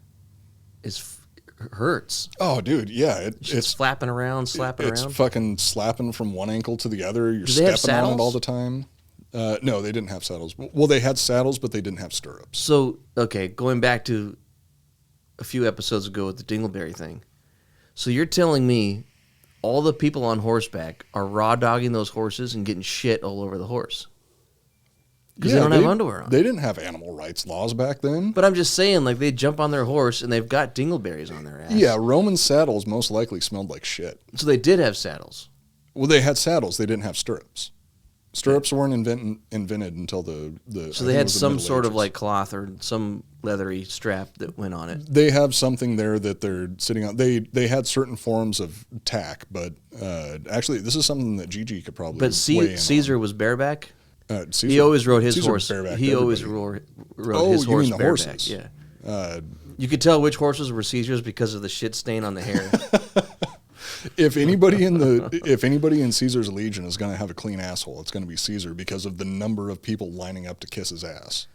hurts. Oh, dude, yeah. It's flapping around, slapping around. It's fucking slapping from one ankle to the other. You're Do they have stepping on it saddles? all the time. No, they didn't have saddles. Well, they had saddles, but they didn't have stirrups. So, okay, going back to a few episodes ago with the Dingleberry thing. So you're telling me all the people on horseback are raw dogging those horses and getting shit all over the horse? Because they don't have underwear on. They didn't have animal rights laws back then. But I'm just saying, like, they jump on their horse and they've got dingleberries on their ass. Yeah, Roman saddles most likely smelled like shit. So they did have saddles. Well, they had saddles. They didn't have stirrups. Stirrups weren't invented until the. So they had some sort of like cloth or some leathery strap that went on it. They have something there that they're sitting on. They had certain forms of tack, but actually, this is something that Gigi could probably. But Caesar was bareback. Caesar, he always rode his Caesar horse. barebacked He always everybody. rode his horse you mean the bareback. horses? Yeah. You could tell which horses were Caesar's because of the shit stain on the hair. if anybody in Caesar's legion is going to have a clean asshole, it's going to be Caesar because of the number of people lining up to kiss his ass.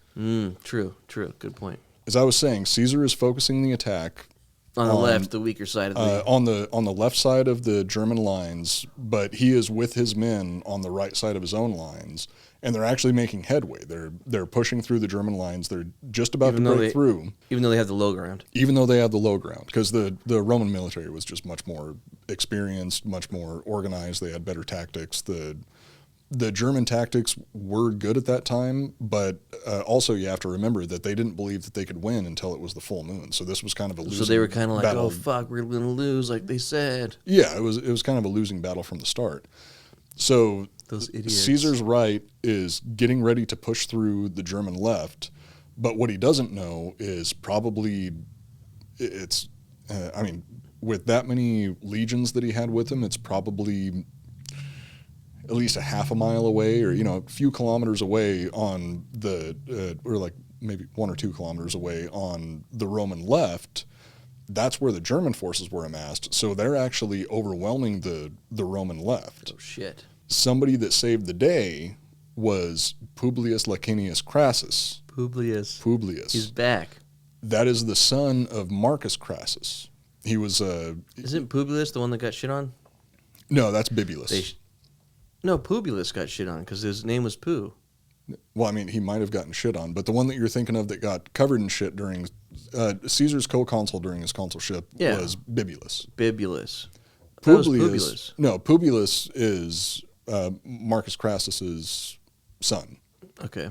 True. Good point. As I was saying, Caesar is focusing the attack On the left, the weaker side of the... on the left side of the German lines, but he is with his men on the right side of his own lines, and they're actually making headway. They're pushing through the German lines. They're just about to break through. Even though they have the low ground. Even though they have the low ground, because the Roman military was just much more experienced, much more organized. They had better tactics. The German tactics were good at that time, but also you have to remember that they didn't believe that they could win until it was the full moon. So this was kind of a losing battle. So they were kind of like, oh, fuck, we're going to lose, like they said. Yeah, it was kind of a losing battle from the start. So those idiots. Caesar's right is getting ready to push through the German left, but what he doesn't know is probably with that many legions that he had with him, it's probably at least a half a mile away, or a few kilometers away on or like maybe 1 or 2 kilometers away on the Roman left. That's where the German forces were amassed. So they're actually overwhelming the Roman left. Oh shit! Somebody that saved the day was Publius Licinius Crassus. Publius. He's back. That is the son of Marcus Crassus. He was Isn't Publius the one that got shit on? No, that's Bibulus. No, Publius got shit on because his name was Poo. Well, I mean, he might have gotten shit on, but the one that you're thinking of that got covered in shit during Caesar's co-consul during his consulship was Bibulus. Publius. No, Publius is Marcus Crassus's son. Okay.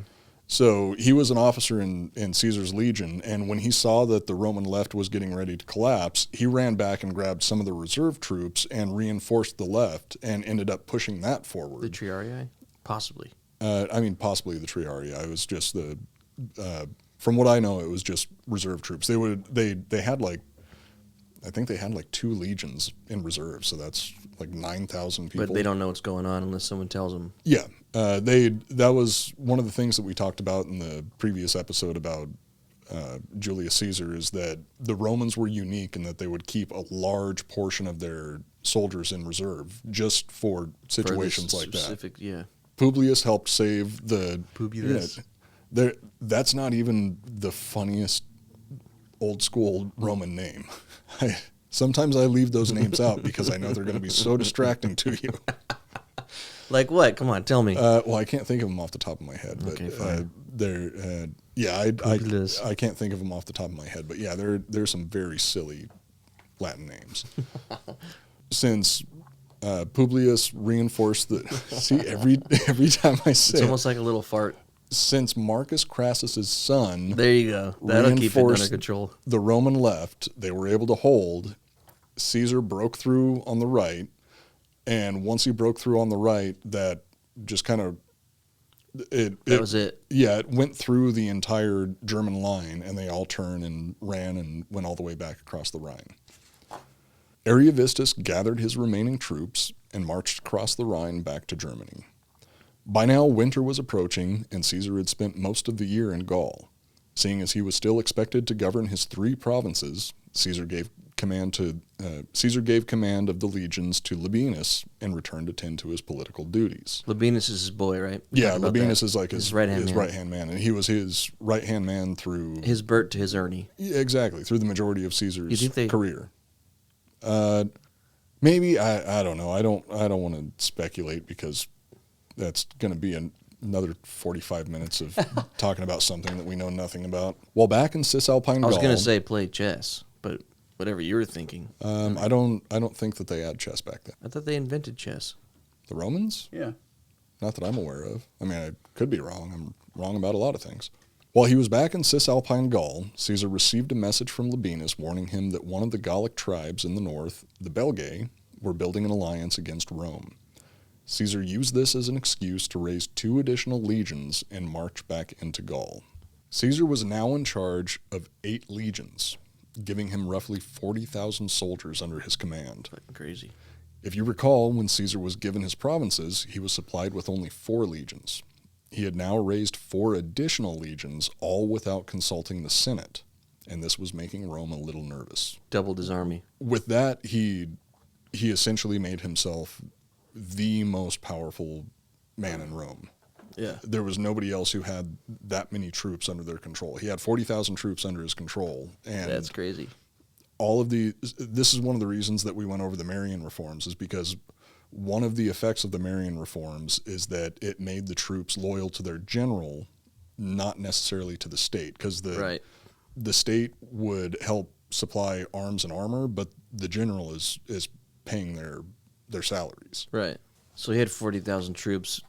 So he was an officer in Caesar's legion, and when he saw that the Roman left was getting ready to collapse, he ran back and grabbed some of the reserve troops and reinforced the left and ended up pushing that forward. The Triarii? Possibly. Possibly the Triarii. It was just from what I know, it was just reserve troops. They had I think they had 2 legions in reserve, so that's 9,000 people. But they don't know what's going on unless someone tells them. Yeah. That was one of the things that we talked about in the previous episode about Julius Caesar, is that the Romans were unique in that they would keep a large portion of their soldiers in reserve just for situations like that. Yeah. Publius helped save the... Publius. That's not even the funniest old school Roman name. Sometimes I leave those names out because I know they're going to be so distracting to you. Like what? Come on, tell me. Well, I can't think of them off the top of my head, but okay, fine. I can't think of them off the top of my head, but yeah, there's some very silly Latin names. Since Publius reinforced the see every time I say it's almost like a little fart. Since Marcus Crassus's son, there you go, that'll keep it under control. The Roman left, they were able to hold. Caesar broke through on the right, and once he broke through on the right, that just kind of that was it. Yeah, it went through the entire German line, and they all turned and ran and went all the way back across the Rhine. Ariovistus gathered his remaining troops and marched across the Rhine back to Germany. By now, winter was approaching, and Caesar had spent most of the year in Gaul. Seeing as he was still expected to govern his 3 provinces, Caesar gave command of the legions to Labienus and returned to tend to his political duties. Labienus is his boy, right? Yeah, Labienus is like his right-hand man, and he was his right-hand man through... his Bert to his Ernie. Yeah, exactly, through the majority of Caesar's career. Maybe, I don't know. I don't want to speculate because that's going to be another 45 minutes of talking about something that we know nothing about. While back in Cisalpine Gaul... I was going to say play chess, but whatever you were thinking. I don't think that they had chess back then. I thought they invented chess. The Romans? Yeah. Not that I'm aware of. I mean, I could be wrong. I'm wrong about a lot of things. While he was back in Cisalpine Gaul, Caesar received a message from Labienus warning him that one of the Gallic tribes in the north, the Belgae, were building an alliance against Rome. Caesar used this as an excuse to raise 2 additional legions and march back into Gaul. Caesar was now in charge of 8 legions, giving him roughly 40,000 soldiers under his command. Fucking crazy. If you recall, when Caesar was given his provinces, he was supplied with only 4 legions. He had now raised 4 additional legions, all without consulting the Senate, and this was making Rome a little nervous. Doubled his army. With that, he he essentially made himself the most powerful man in Rome. Yeah. There was nobody else who had that many troops under their control. He had 40,000 troops under his control. And That's crazy. This is one of the reasons that we went over the Marian reforms, is because one of the effects of the Marian reforms is that it made the troops loyal to their general, not necessarily to the state, because the state would help supply arms and armor, but the general is paying their salaries. Right. So he had 40,000 troops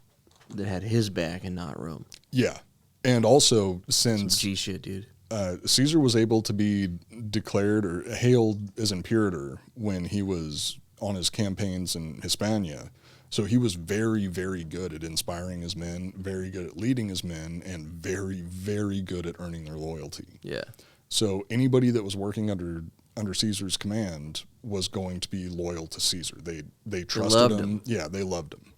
that had his back and not Rome. Yeah. And also, since G shit, dude. Caesar was able to be declared or hailed as imperator when he was on his campaigns in Hispania. So he was very, very good at inspiring his men, very good at leading his men, and very, very good at earning their loyalty. Yeah. So anybody that was working under Caesar's command was going to be loyal to Caesar. They trusted him. Yeah, they loved him.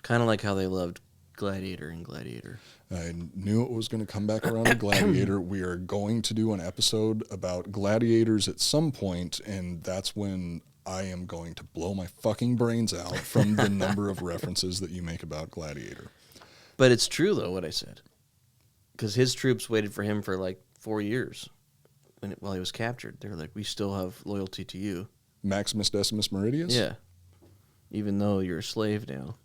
Kind of like how they loved Gladiator and Gladiator. I knew it was going to come back around to Gladiator. We are going to do an episode about gladiators at some point, and that's when I am going to blow my fucking brains out from the number of references that you make about Gladiator. But it's true, though, what I said. Because his troops waited for him for like 4 years while he was captured. They were like, we still have loyalty to you. Maximus Decimus Meridius? Yeah. Even though you're a slave now.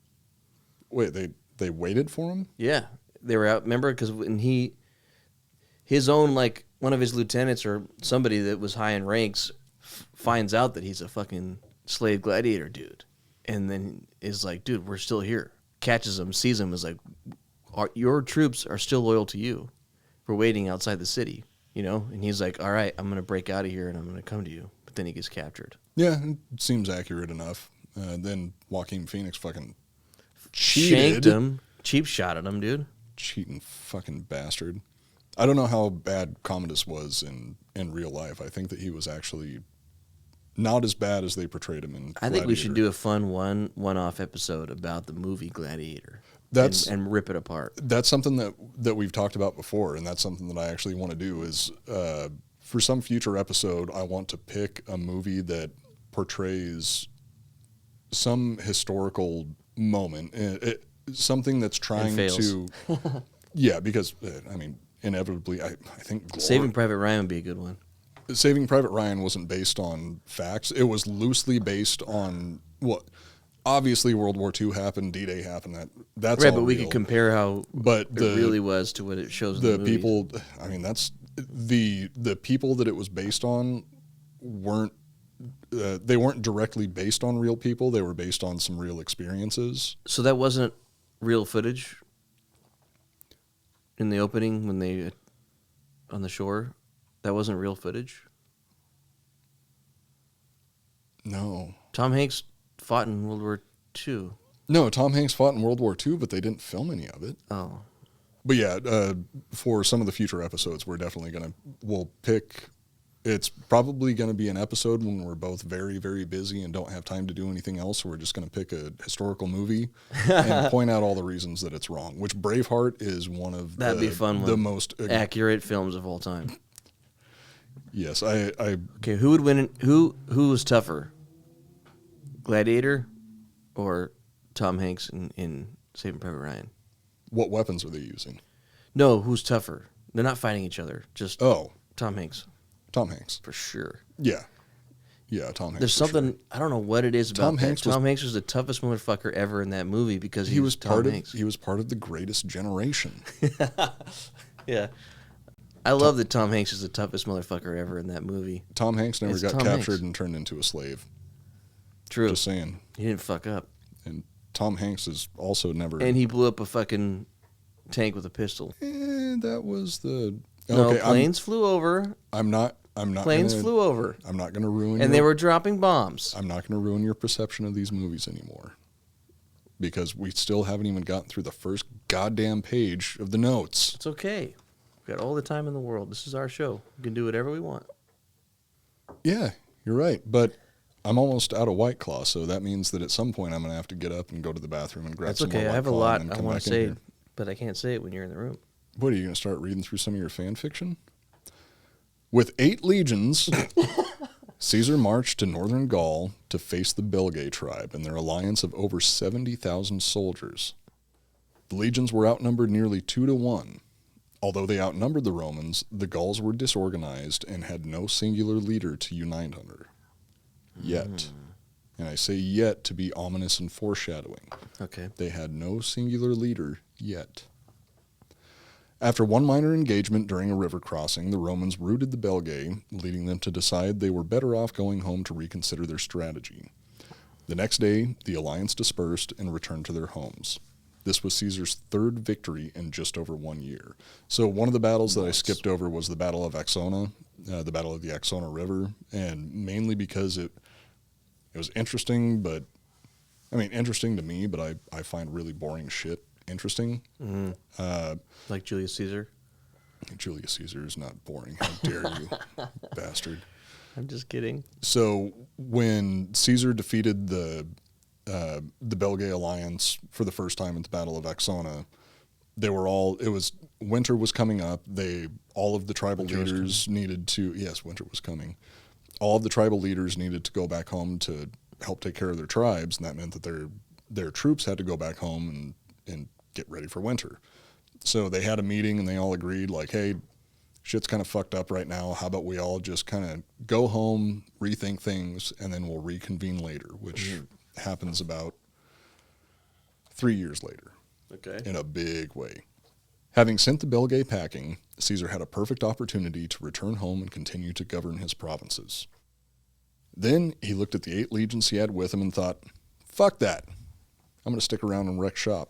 Wait, they waited for him? Yeah. They were out, remember? Because when his own, like, one of his lieutenants or somebody that was high in ranks finds out that he's a fucking slave gladiator dude. And then is like, dude, we're still here. Catches him, sees him, is like, your troops are still loyal to you. We're waiting outside the city, you know? And he's like, all right, I'm going to break out of here and I'm going to come to you. But then he gets captured. Yeah, it seems accurate enough. Then Joaquin Phoenix fucking cheated. Shanked him. Cheap shot at him, dude. Cheating fucking bastard. I don't know how bad Commodus was in real life. I think that he was actually not as bad as they portrayed him in Gladiator. I think we should do a fun one-off episode about the movie Gladiator. And rip it apart. That's something that we've talked about before, and that's something that I actually want to do is for some future episode, I want to pick a movie that portrays some historical moment, something that's trying to... Yeah, because, I mean, inevitably, I think... Saving Private Ryan would be a good one. Saving Private Ryan wasn't based on facts. It was loosely based on what... Obviously, World War II happened, D-Day happened. That's right, all but we real. could compare how it really was to what it shows in the movies. People, I mean, that's... The people that it was based on weren't... they weren't directly based on real people. They were based on some real experiences. So that wasn't real footage in the opening when they on the shore? That wasn't real footage? No. Tom Hanks fought in World War II. No, Tom Hanks fought in World War II, but they didn't film any of it. Oh. But yeah, for some of the future episodes, we're definitely we'll pick... It's probably going to be an episode when we're both very, very busy and don't have time to do anything else. So we're just going to pick a historical movie and point out all the reasons that it's wrong, which Braveheart is one of the most accurate films of all time. Yes, Okay, who would win? Who was tougher, Gladiator or Tom Hanks in Saving Private Ryan? What weapons are they using? No, who's tougher? They're not fighting each other. Just Tom Hanks. Tom Hanks. For sure. Yeah. Yeah, Tom Hanks. There's something, sure. I don't know what it is about Tom Hanks. Tom Hanks was the toughest motherfucker ever in that movie because he was part Hanks. He was part of the greatest generation. Yeah. I love that Tom Hanks is the toughest motherfucker ever in that movie. Tom Hanks never got captured and turned into a slave. True. Just saying. He didn't fuck up. And Tom Hanks is also never... And he blew up a fucking tank with a pistol. That was the... No, planes flew over. I'm not Planes flew over. I'm not going to ruin And they were dropping bombs. I'm not going to ruin your perception of these movies anymore. Because we still haven't even gotten through the first goddamn page of the notes. It's okay. We've got all the time in the world. This is our show. We can do whatever we want. Yeah, you're right. But I'm almost out of White Claw, so that means that at some point I'm going to have to get up and go to the bathroom and grab some more White Claw. I have a lot I want to say, but I can't say it when you're in the room. What, are you going to start reading through some of your fan fiction? With 8 legions, Caesar marched to northern Gaul to face the Belgae tribe and their alliance of over 70,000 soldiers. The legions were outnumbered nearly 2-1. Although they outnumbered the Romans, the Gauls were disorganized and had no singular leader to unite under. Yet. And I say yet to be ominous and foreshadowing. Okay. They had no singular leader yet. After one minor engagement during a river crossing, the Romans routed the Belgae, leading them to decide they were better off going home to reconsider their strategy. The next day, the alliance dispersed and returned to their homes. This was Caesar's third victory in just over 1 year. So one of the battles that I skipped over was the Battle of Axona, the Battle of the Axona River, and mainly because it was interesting, but, I mean, interesting to me, but I find really boring shit interesting. Like Julius Caesar? Julius Caesar is not boring. How dare you, bastard. I'm just kidding. So when Caesar defeated the Belgae alliance for the first time at the Battle of Axona, winter was coming up. All of the tribal leaders needed to, yes, winter was coming. All of the tribal leaders needed to go back home to help take care of their tribes, and that meant that their troops had to go back home and get ready for winter. So they had a meeting and they all agreed, like, hey, shit's kind of fucked up right now. How about we all just kind of go home, rethink things, and then we'll reconvene later, which happens about 3 years later. Okay. In a big way. Having sent the Belgae packing, Caesar had a perfect opportunity to return home and continue to govern his provinces. Then he looked at the 8 legions he had with him and thought, fuck that. I'm going to stick around and wreck shop.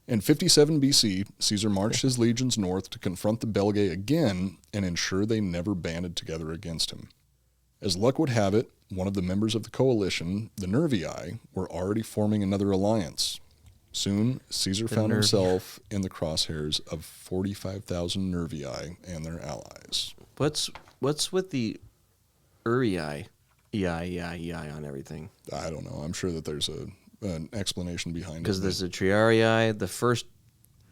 In 57 BC, Caesar marched his legions north to confront the Belgae again and ensure they never banded together against him. As luck would have it, one of the members of the coalition, the Nervii, were already forming another alliance. Soon, Caesar found himself in the crosshairs of 45,000 Nervii and their allies. What's with the Urii, EI on everything? I don't know. I'm sure that there's an explanation behind it. Because there's a Triarii. The first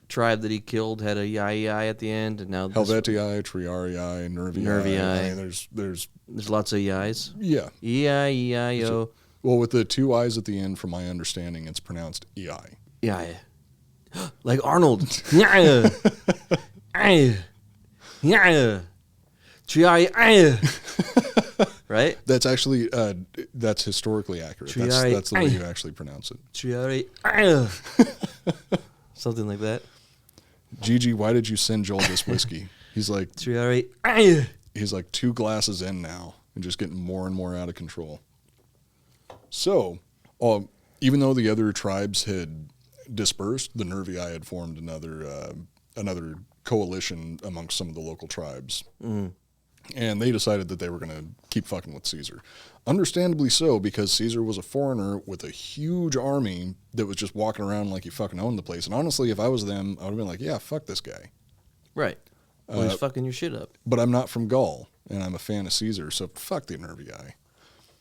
tribe that he killed had a Iii at the end, and now Helvetii, Triarii, Nervii. I mean, there's lots of I's. Yeah. E-I-E-I-O. Well, with the 2 I's at the end, from my understanding, it's pronounced EI. Yeah. Like Arnold. Yeah. Yeah. Triarii. Right? That's actually, that's historically accurate. That's the way you actually pronounce it. Triarii. Something like that. Gigi, why did you send Joel this whiskey? He's like, Triarii. He's like 2 glasses in now and just getting more and more out of control. So, even though the other tribes had dispersed, the Nervii had formed another coalition amongst some of the local tribes. And they decided that they were going to keep fucking with Caesar. Understandably so, because Caesar was a foreigner with a huge army that was just walking around like he fucking owned the place. And honestly, if I was them, I would have been like, yeah, fuck this guy. Right. Well, he's fucking your shit up. But I'm not from Gaul, and I'm a fan of Caesar, so fuck the Nervii.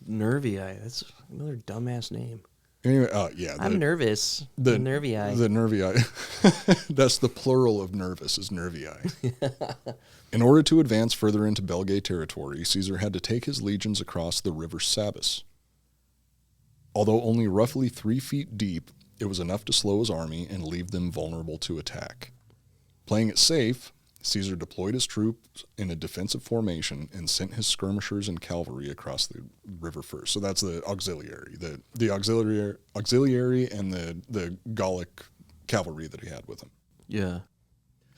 Nervii. That's another dumbass name. Anyway, yeah. I'm nervous. The Nervii. The Nervii. That's the plural of nervous, is Nervii. In order to advance further into Belgae territory, Caesar had to take his legions across the river Sabis. Although only roughly 3 feet deep, it was enough to slow his army and leave them vulnerable to attack. Playing it safe, Caesar deployed his troops in a defensive formation and sent his skirmishers and cavalry across the river first. So that's the auxiliary, the auxiliary and the Gallic cavalry that he had with him. Yeah.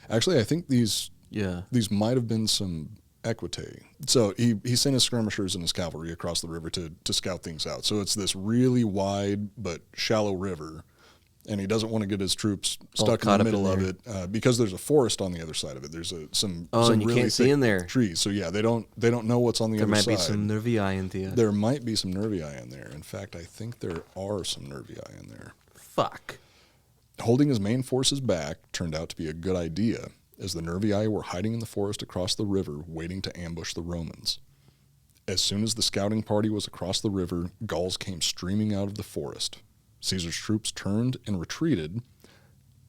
Actually, I think these Yeah. These might have been some equitae. So he sent his skirmishers and his cavalry across the river to scout things out. So it's this really wide but shallow river, and he doesn't want to get his troops stuck in the middle of it because there's a forest on the other side of it. There's some and you really can't see in there. Trees. So yeah, they don't know what's on the other side. There might be some Nervii in there. There might be some Nervii in there. In fact, I think there are some Nervii in there. Fuck. Holding his main forces back turned out to be a good idea, as the Nervii were hiding in the forest across the river, waiting to ambush the Romans. As soon as the scouting party was across the river, Gauls came streaming out of the forest. Caesar's troops turned and retreated,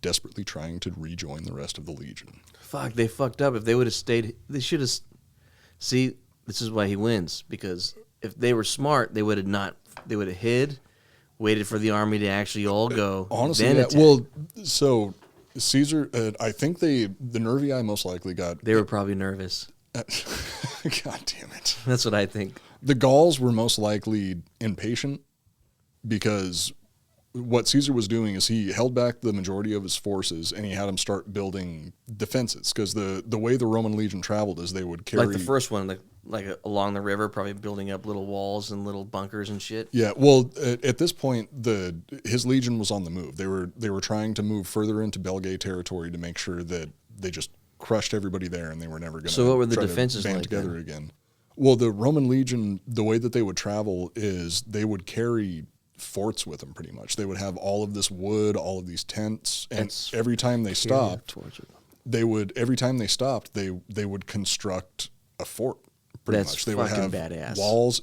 desperately trying to rejoin the rest of the legion. Fuck, they fucked up. If they would have stayed, they should have... See, This is why he wins, because if they were smart, they would have not. They would have hid, waited for the army to actually all go. Honestly, then yeah. attack. Well, so Caesar, I think the Nervii most likely got. They were probably nervous. God damn it! That's what I think. The Gauls were most likely impatient because what Caesar was doing is he held back the majority of his forces and he had them start building defenses, because the way the Roman legion traveled is they would carry Like the first one, like along the river, probably building up little walls and little bunkers and shit. Yeah, well, at this point, his legion was on the move. They were trying to move further into Belgae territory to make sure that they just crushed everybody there, and they were never going to. So what were the defenses band like together then? again? Well, the Roman legion, the way that they would travel is they would carry forts with them. Pretty much, they would have all of this wood, all of these tents, and every time they stopped, they would they would construct a fort. Pretty That's much, they would have badass. walls.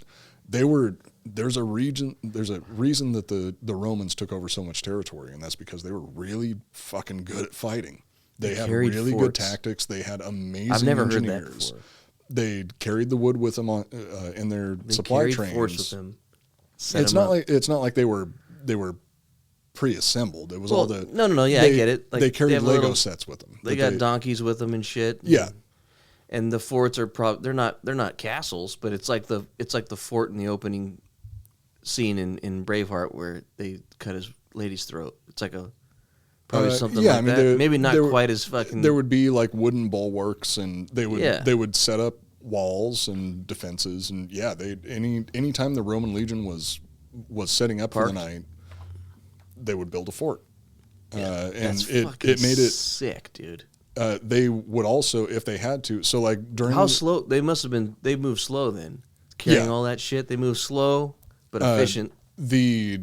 There's a reason that the Romans took over so much territory, and that's because they were really fucking good at fighting. They had really good tactics. They had amazing I've never engineers. heard that before. They carried the wood with them on in their supply trains. Forts with them. It's not like they were pre-assembled. It was all the no. Yeah, I get it. Like, they carried have Lego sets with them. They got donkeys with them and shit. Yeah. And the forts are they're not castles, but it's like the fort in the opening scene in Braveheart where they cut his lady's throat. It's like probably something like that. Maybe not quite as fucking. There would be like wooden bulwarks, and they would set up walls and defenses, and any time the Roman legion was setting up for the night, they would build a fort. And it made it sick, dude. They would also, if they had to, so like during how slow they must have been. They moved slow then, carrying all that shit. They moved slow but efficient. The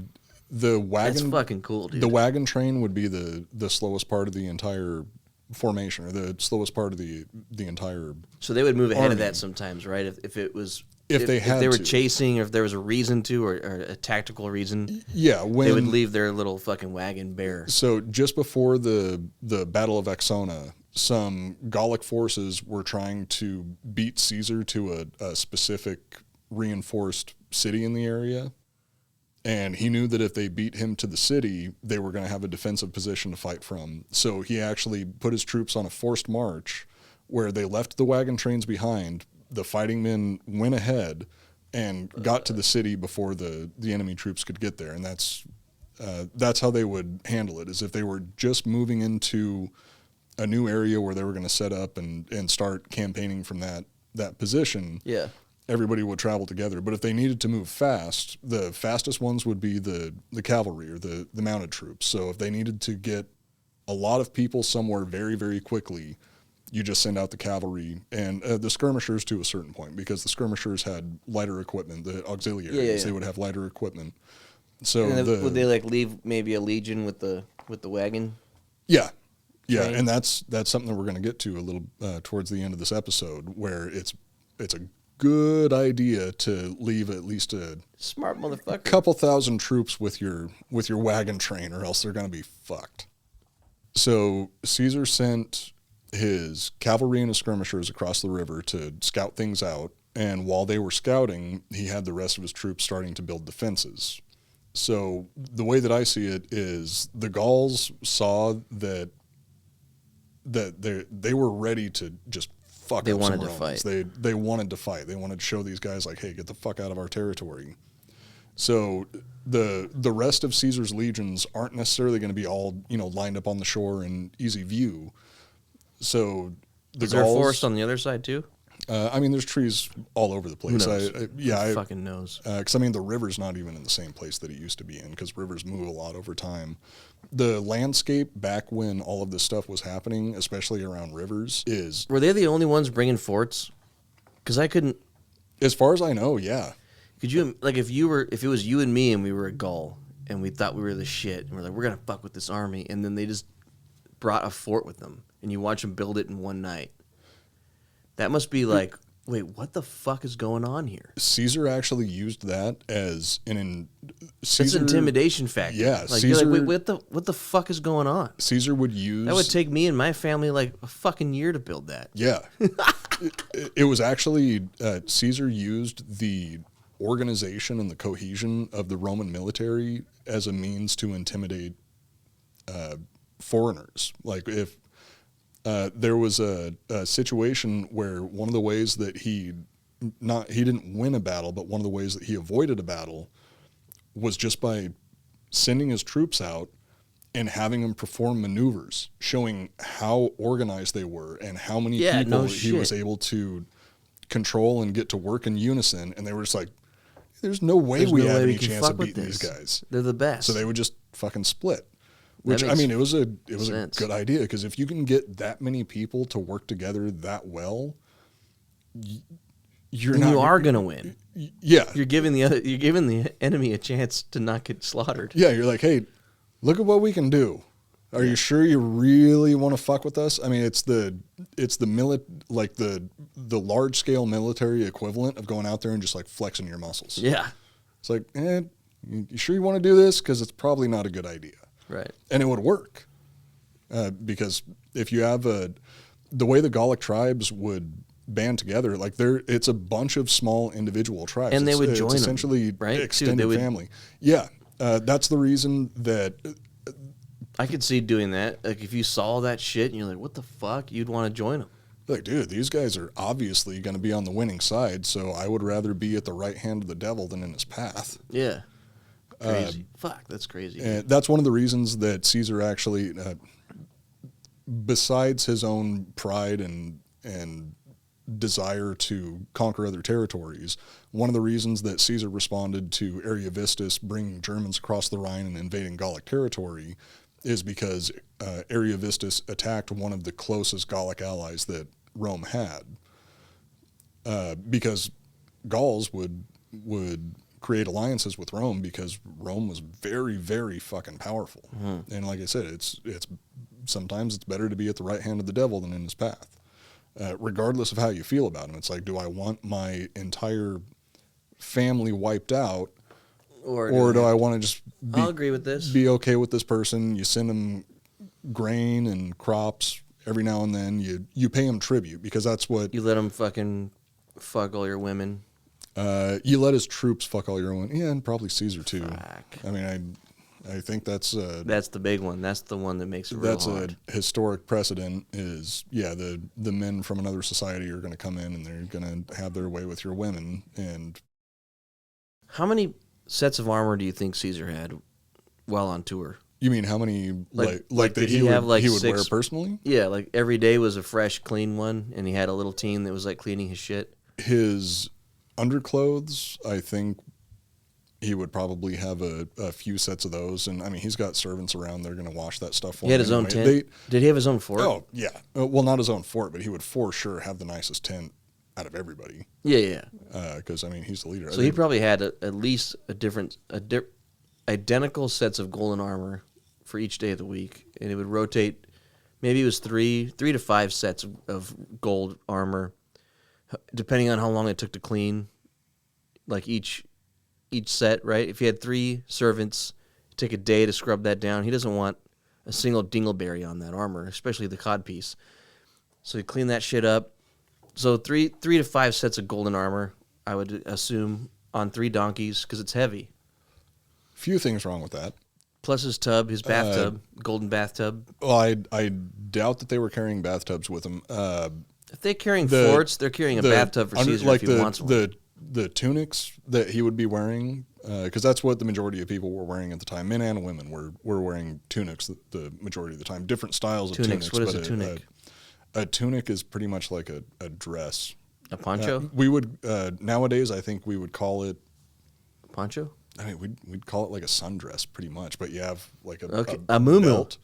wagon, that's fucking cool, dude. The wagon train would be the slowest part of the entire formation, or the slowest part of the entire. So they would move ahead army. of that sometimes, right? If it was. If they were to. chasing, or if there was a reason to, or a tactical reason, yeah, they would leave their little fucking wagon bare. So just before the Battle of Exona, some Gallic forces were trying to beat Caesar to a specific reinforced city in the area, and he knew that if they beat him to the city, they were going to have a defensive position to fight from. So he actually put his troops on a forced march, where they left the wagon trains behind. The fighting men went ahead and got to the city before the enemy troops could get there, and that's how they would handle it. Is if they were just moving into a new area where they were going to set up and start campaigning from that position. Yeah, everybody would travel together. But if they needed to move fast, the fastest ones would be the cavalry or the mounted troops. So if they needed to get a lot of people somewhere very, very quickly, you just send out the cavalry and the skirmishers to a certain point, because the skirmishers had lighter equipment. The auxiliaries, they would have lighter equipment. So would they like leave maybe a legion with the wagon? Yeah, train? And that's something that we're going to get to a little towards the end of this episode, where it's a good idea to leave at least a smart motherfucker couple thousand troops with your wagon train, or else they're going to be fucked. So Caesar sent his cavalry and his skirmishers across the river to scout things out, and while they were scouting, he had the rest of his troops starting to build defenses. So the way that I see it is the Gauls saw that they were ready to just fuck they up wanted some to Romans. fight. They wanted to fight. They wanted to show these guys like, hey, get the fuck out of our territory. So the rest of Caesar's legions aren't necessarily going to be all lined up on the shore in easy view. So is there a forest on the other side too? There's trees all over the place. Who knows? I fucking knows. Because the river's not even in the same place that it used to be in, because rivers move a lot over time. The landscape back when all of this stuff was happening, especially around rivers, were they the only ones bringing forts? Because I couldn't. As far as I know, yeah. Could you if it was you and me and we were a Gaul and we thought we were the shit and we're like, we're gonna fuck with this army, and then they just brought a fort with them and you watch them build it in one night. That must be like wait, what the fuck is going on here? Caesar actually used that as It's intimidation factor. Yeah, like, Caesar. you're like, wait, what the fuck is going on? Caesar would use. That would take me and my family like a fucking year to build that. Yeah, it was actually Caesar used the organization and the cohesion of the Roman military as a means to intimidate foreigners. Like if there was a situation where one of the ways that he didn't win a battle, but one of the ways that he avoided a battle was just by sending his troops out and having them perform maneuvers, showing how organized they were and how many people he was able to control and get to work in unison. And they were just like, there's no way we have any chance of beating these guys. They're the best. So they would just fucking split. Which, I mean, it was a good idea, because if you can get that many people to work together that well, you are going to win. Yeah. You're giving the enemy a chance to not get slaughtered. Yeah, you're like, hey, look at what we can do. Are you sure you really want to fuck with us? I mean, it's the large scale military equivalent of going out there and just like flexing your muscles. Yeah. It's like, you sure you want to do this? Because it's probably not a good idea. Right. And it would work. Because if you have the way the Gallic tribes would band together, like it's a bunch of small individual tribes. And they would join them, essentially right? extended family. Yeah. That's the reason that I could see doing that. Like if you saw that shit and you're like, what the fuck? You'd want to join them. Like, dude, these guys are obviously going to be on the winning side, so I would rather be at the right hand of the devil than in his path. Yeah. Crazy. Fuck, that's crazy. And that's one of the reasons that Caesar actually, besides his own pride and desire to conquer other territories, one of the reasons that Caesar responded to Ariovistus bringing Germans across the Rhine and invading Gallic territory is because Ariovistus attacked one of the closest Gallic allies that Rome had. Because Gauls would create alliances with Rome because Rome was very, very fucking powerful. Mm-hmm. And like I said, it's sometimes it's better to be at the right hand of the devil than in his path. Regardless of how you feel about him. It's like, do I want my entire family wiped out, or do I want to just I'll agree with this. Be okay with this person? You send them grain and crops every now and then. You pay them tribute because that's what you let them fucking fuck all your women. You let his troops fuck all your women. Yeah, and probably Caesar too. Fuck. I mean, I think that's the big one. That's the one that makes it real hard. That's a historic precedent. Is the men from another society are going to come in and they're going to have their way with your women. And how many sets of armor do you think Caesar had while on tour? You mean how many like that he would wear personally? Yeah, like every day was a fresh, clean one, and he had a little team that was like cleaning his shit. His underclothes, I think he would probably have a few sets of those. And I mean, he's got servants around. They're going to wash that stuff for him. He had his own tent? Did he have his own fort? Oh, yeah. Well, not his own fort, but he would for sure have the nicest tent out of everybody. Yeah. Because, I mean, he's the leader. So he probably had at least identical sets of golden armor for each day of the week. And it would rotate. Maybe it was three to 5 sets of gold armor, depending on how long it took to clean. Like each set, right? If he had 3 servants, it'd take a day to scrub that down. He doesn't want a single dingleberry on that armor, especially the codpiece. So he clean that shit up. So 3 to 5 sets of golden armor, I would assume, on 3 donkeys, because it's heavy. Few things wrong with that. Plus his tub, his bathtub, golden bathtub. Well, I doubt that they were carrying bathtubs with them. If they're carrying forts, they're carrying a bathtub for Caesar if he wants one. The tunics that he would be wearing, because that's what the majority of people were wearing at the time. Men and women were wearing tunics the majority of the time. Different styles of tunics. What is a tunic? A tunic is pretty much like a dress. A poncho? We would nowadays, I think we would call it poncho. I mean, we'd call it like a sundress, pretty much. But you have like a muumuu. Belt.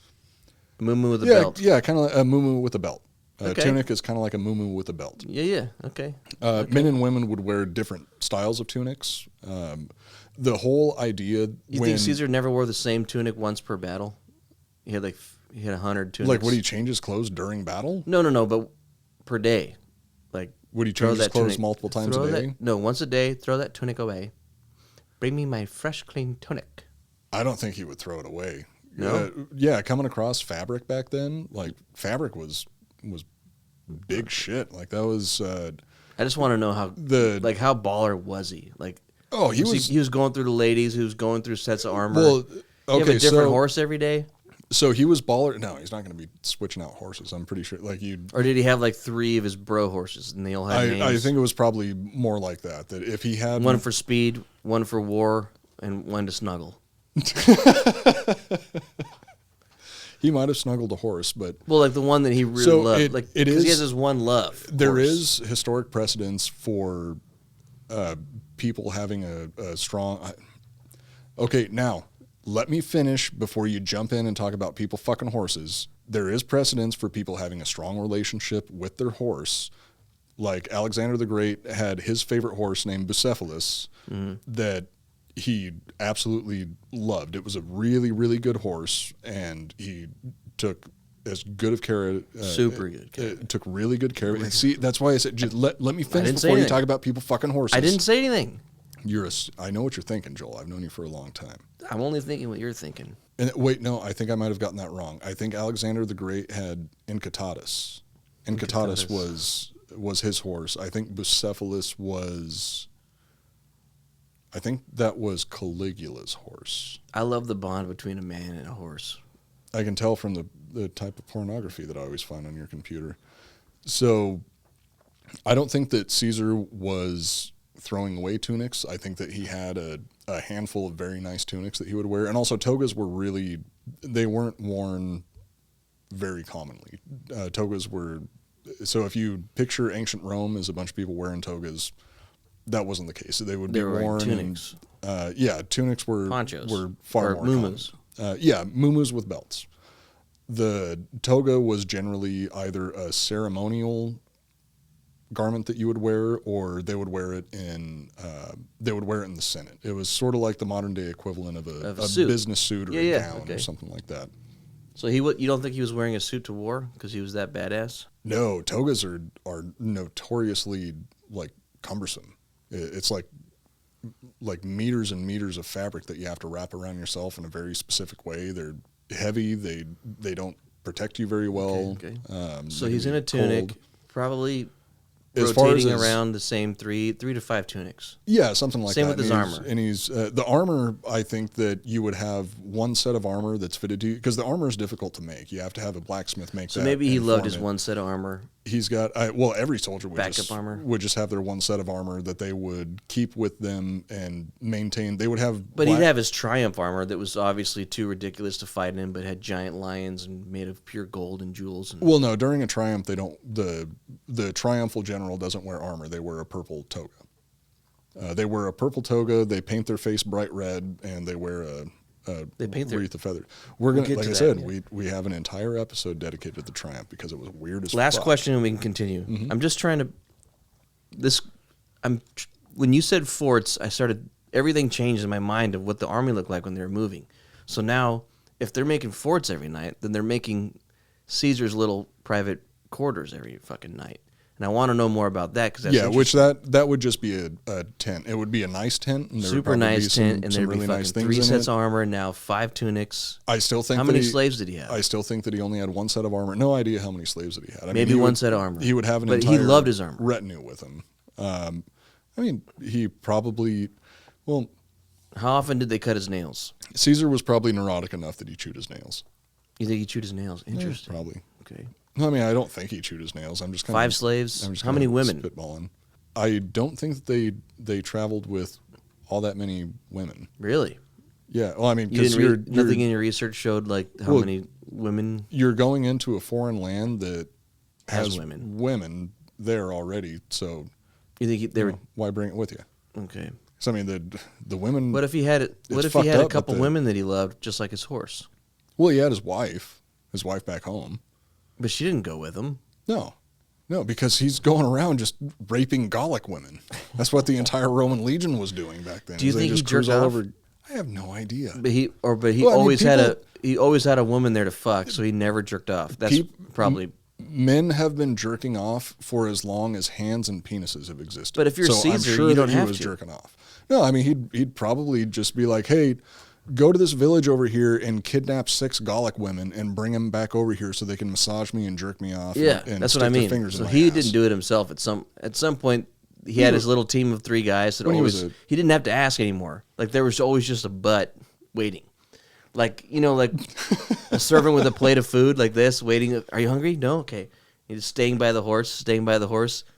A muumuu with a belt. Yeah, kind of like a muumuu with a belt. Okay. Tunic is kind of like a muumuu with a belt. Yeah, okay. Men and women would wear different styles of tunics. The whole idea. You think Caesar never wore the same tunic once per battle? He had 100 tunics. Like, would he change his clothes during battle? No, but per day. Like Would he change his clothes tunic- multiple times a throw day? No, once a day. Throw that tunic away. Bring me my fresh, clean tunic. I don't think he would throw it away. No? Yeah, coming across fabric back then, like fabric was big shit. Like that was. I just want to know how how baller was he? Like, Oh, he was going through the ladies. He was going through sets of armor. well. You have Okay, a different horse every day, so he was baller. No, he's not going to be switching out horses. I'm pretty sure. Like you, or did he have like 3 of his bro horses and they all had names? I think it was probably more like that. That if he had one for speed, one for war, and one to snuggle. he might have snuggled a horse, but Well, like the one that he really loved, like it because he is- has his one love. there horse. is historic precedence for people having a strong. Okay, now let me finish before you jump in and talk about people fucking horses. There is precedence for people having a strong relationship with their horse. Like Alexander the Great had his favorite horse named Bucephalus that he absolutely loved. It was a really, really good horse, and he took as good of care. Super good care. Took really good care of it. See, that's why I said, just let me finish didn't say before you anything. talk about people fucking horses. I didn't say anything. I know what you're thinking, Joel. I've known you for a long time. I'm only thinking what you're thinking. And wait, no, I think I might have gotten that wrong. I think Alexander the Great had Incitatus. Incitatus was his horse. I think Bucephalus was. I think that was Caligula's horse. I love the bond between a man and a horse. I can tell from the type of pornography that I always find on your computer. So I don't think that Caesar was throwing away tunics. I think that he had a handful of very nice tunics that he would wear. And also togas they weren't worn very commonly. Togas were, so if you picture ancient Rome as a bunch of people wearing togas, that wasn't the case. They would be They were wearing worn tunics. Tunics were Ponchos. were far Or more muumuus. common. Muumuus with belts. The toga was generally either a ceremonial garment that you would wear, or they would wear it in the Senate. It was sort of like the modern day equivalent of a suit. business suit or Yeah, a yeah, gown okay. or something like that. So you don't think he was wearing a suit to war because he was that badass? No, togas are notoriously like cumbersome. It's like meters and meters of fabric that you have to wrap around yourself in a very specific way. They're heavy. They don't protect you very well. Okay. they So can he's be in a tunic, cold. probably As far rotating as- around the same 3 to 5 tunics. Yeah, something like Same that. with his armor. And he's the armor. I think that you would have one set of armor that's fitted to you, because the armor is difficult to make. You have to have a blacksmith make So that. maybe he and loved form his it. one set of armor. He's got every soldier would Backup armor? would just have their one set of armor that they would keep with them and maintain. They would have, But he'd have his triumph armor that was obviously too ridiculous to fight in, but had giant lions and made of pure gold and jewels. And Well, no, during a triumph, they don't. The triumphal general doesn't wear armor. They wear a purple toga. They wear a purple toga. They paint their face bright red, and they wear a They paint their- wreath of feather. We're gonna, get like to I that, said, yeah. we have an entire episode dedicated to the triumph because it was weird as Last fuck. question, and we can continue. Mm-hmm. I'm just trying to. When you said forts, everything changed in my mind of what the army looked like when they were moving. So now, if they're making forts every night, then they're making Caesar's little private quarters every fucking night. And I want to know more about that because Yeah, which that would just be a tent. It would be a nice tent, and there would super probably nice be some, tent, and some there'd really be fucking nice things 3 in sets it. of armor, now 5 tunics. I still think How that many slaves did he have? I still think that he only had one set of armor. No idea how many slaves that he had. I Maybe mean, one set of armor. He would have an But he entire loved his armor. retinue with him. I mean, he probably. Well, How often did they cut his nails? Caesar was probably neurotic enough that he chewed his nails. You think he chewed his nails? Interesting. Probably. Okay. I mean, I don't think he chewed his nails. I'm just kind 5 of slaves? I'm just How kinda many women? Spitballing. I don't think that they traveled with all that many women. Really? Yeah. Well, I mean, You because didn't nothing in your research showed like how Well, many women. you're going into a foreign land that Has has women. women there already. So You think they were why bring it with you? okay? So I mean, the women. What if he had it? What It's if he fucked had a up, but couple the- women that he loved, just like his horse? Well, he had his wife back home. But she didn't go with him. No, because he's going around just raping Gallic women. That's what the entire Roman legion was doing back then. Do you is they think he just cruise jerked all off? over? I have no idea. But he Well, I mean, always had a woman there to fuck, so he never jerked off. That's Peop- probably Men have been jerking off for as long as hands and penises have existed. But if you're so Caesar, I'm sure you don't that have he was to. jerking off. No, I mean he'd probably just be like, "Hey, go to this village over here and kidnap 6 Gallic women and bring them back over here so they can massage me and jerk me off." Yeah, and that's stick what I their mean. fingers in So my he ass. didn't do it himself. At some point, he had his little team of 3 guys that When he was always he didn't have to ask anymore. Like there was always just a butt waiting. Like like a servant with a plate of food like this, waiting. Are you hungry? No, okay. He's staying by the horse. He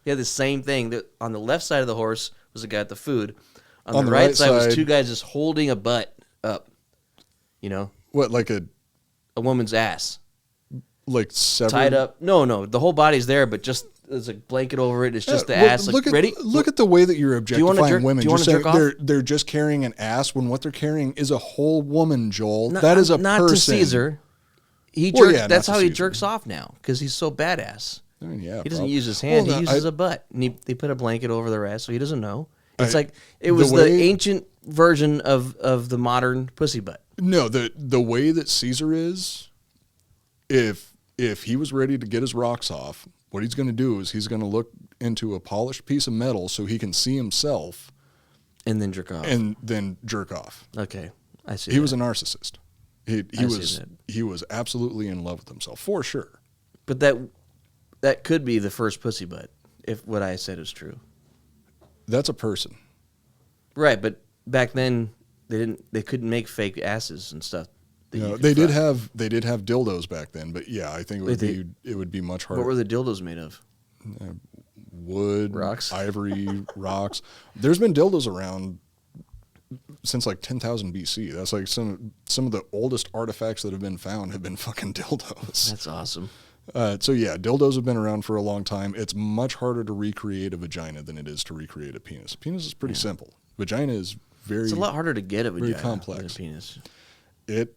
had the same thing. On the left side of the horse was the guy with the food. On the right side was 2 guys just holding a butt up. What, like a woman's ass severed? tied up. No, the whole body's there, but just there's a blanket over it. It's just the Well, ass. Like, look at, ready? Look at the way that you're you wanna objectifying jerk- women. do you wanna You're jerk saying off? they're just carrying an ass when what they're carrying is a whole woman, Joel. That is a not person. to Caesar. He Well, jerks. yeah, that's not to how he Caesar. jerks off now because he's so badass. I mean, yeah, He doesn't probably. use his hand. Well, he no, uses a butt, and they put a blanket over their ass, so he doesn't know. It's like it the was the way- ancient version of the modern pussy butt. No, the way that Caesar is, if he was ready to get his rocks off, what he's going to do is he's going to look into a polished piece of metal so he can see himself And then jerk off. and then jerk off. Okay, I see. He was a narcissist. He I see was that. he was absolutely in love with himself, for sure. but that could be the first pussy butt if what I said is true. That's a person. Right, but back then they couldn't make fake asses and stuff. that you could They did fry. have dildos back then, but yeah, I think it would be much harder. What were the dildos made of? Wood, Rocks? ivory, rocks. There's been dildos around since like 10,000 BC. That's like some of the oldest artifacts that have been found have been fucking dildos. That's awesome. So yeah, dildos have been around for a long time. It's much harder to recreate a vagina than it is to recreate a penis. Penis is pretty simple. Vagina is very. It's a lot harder to get a very vagina complex. than a penis. That's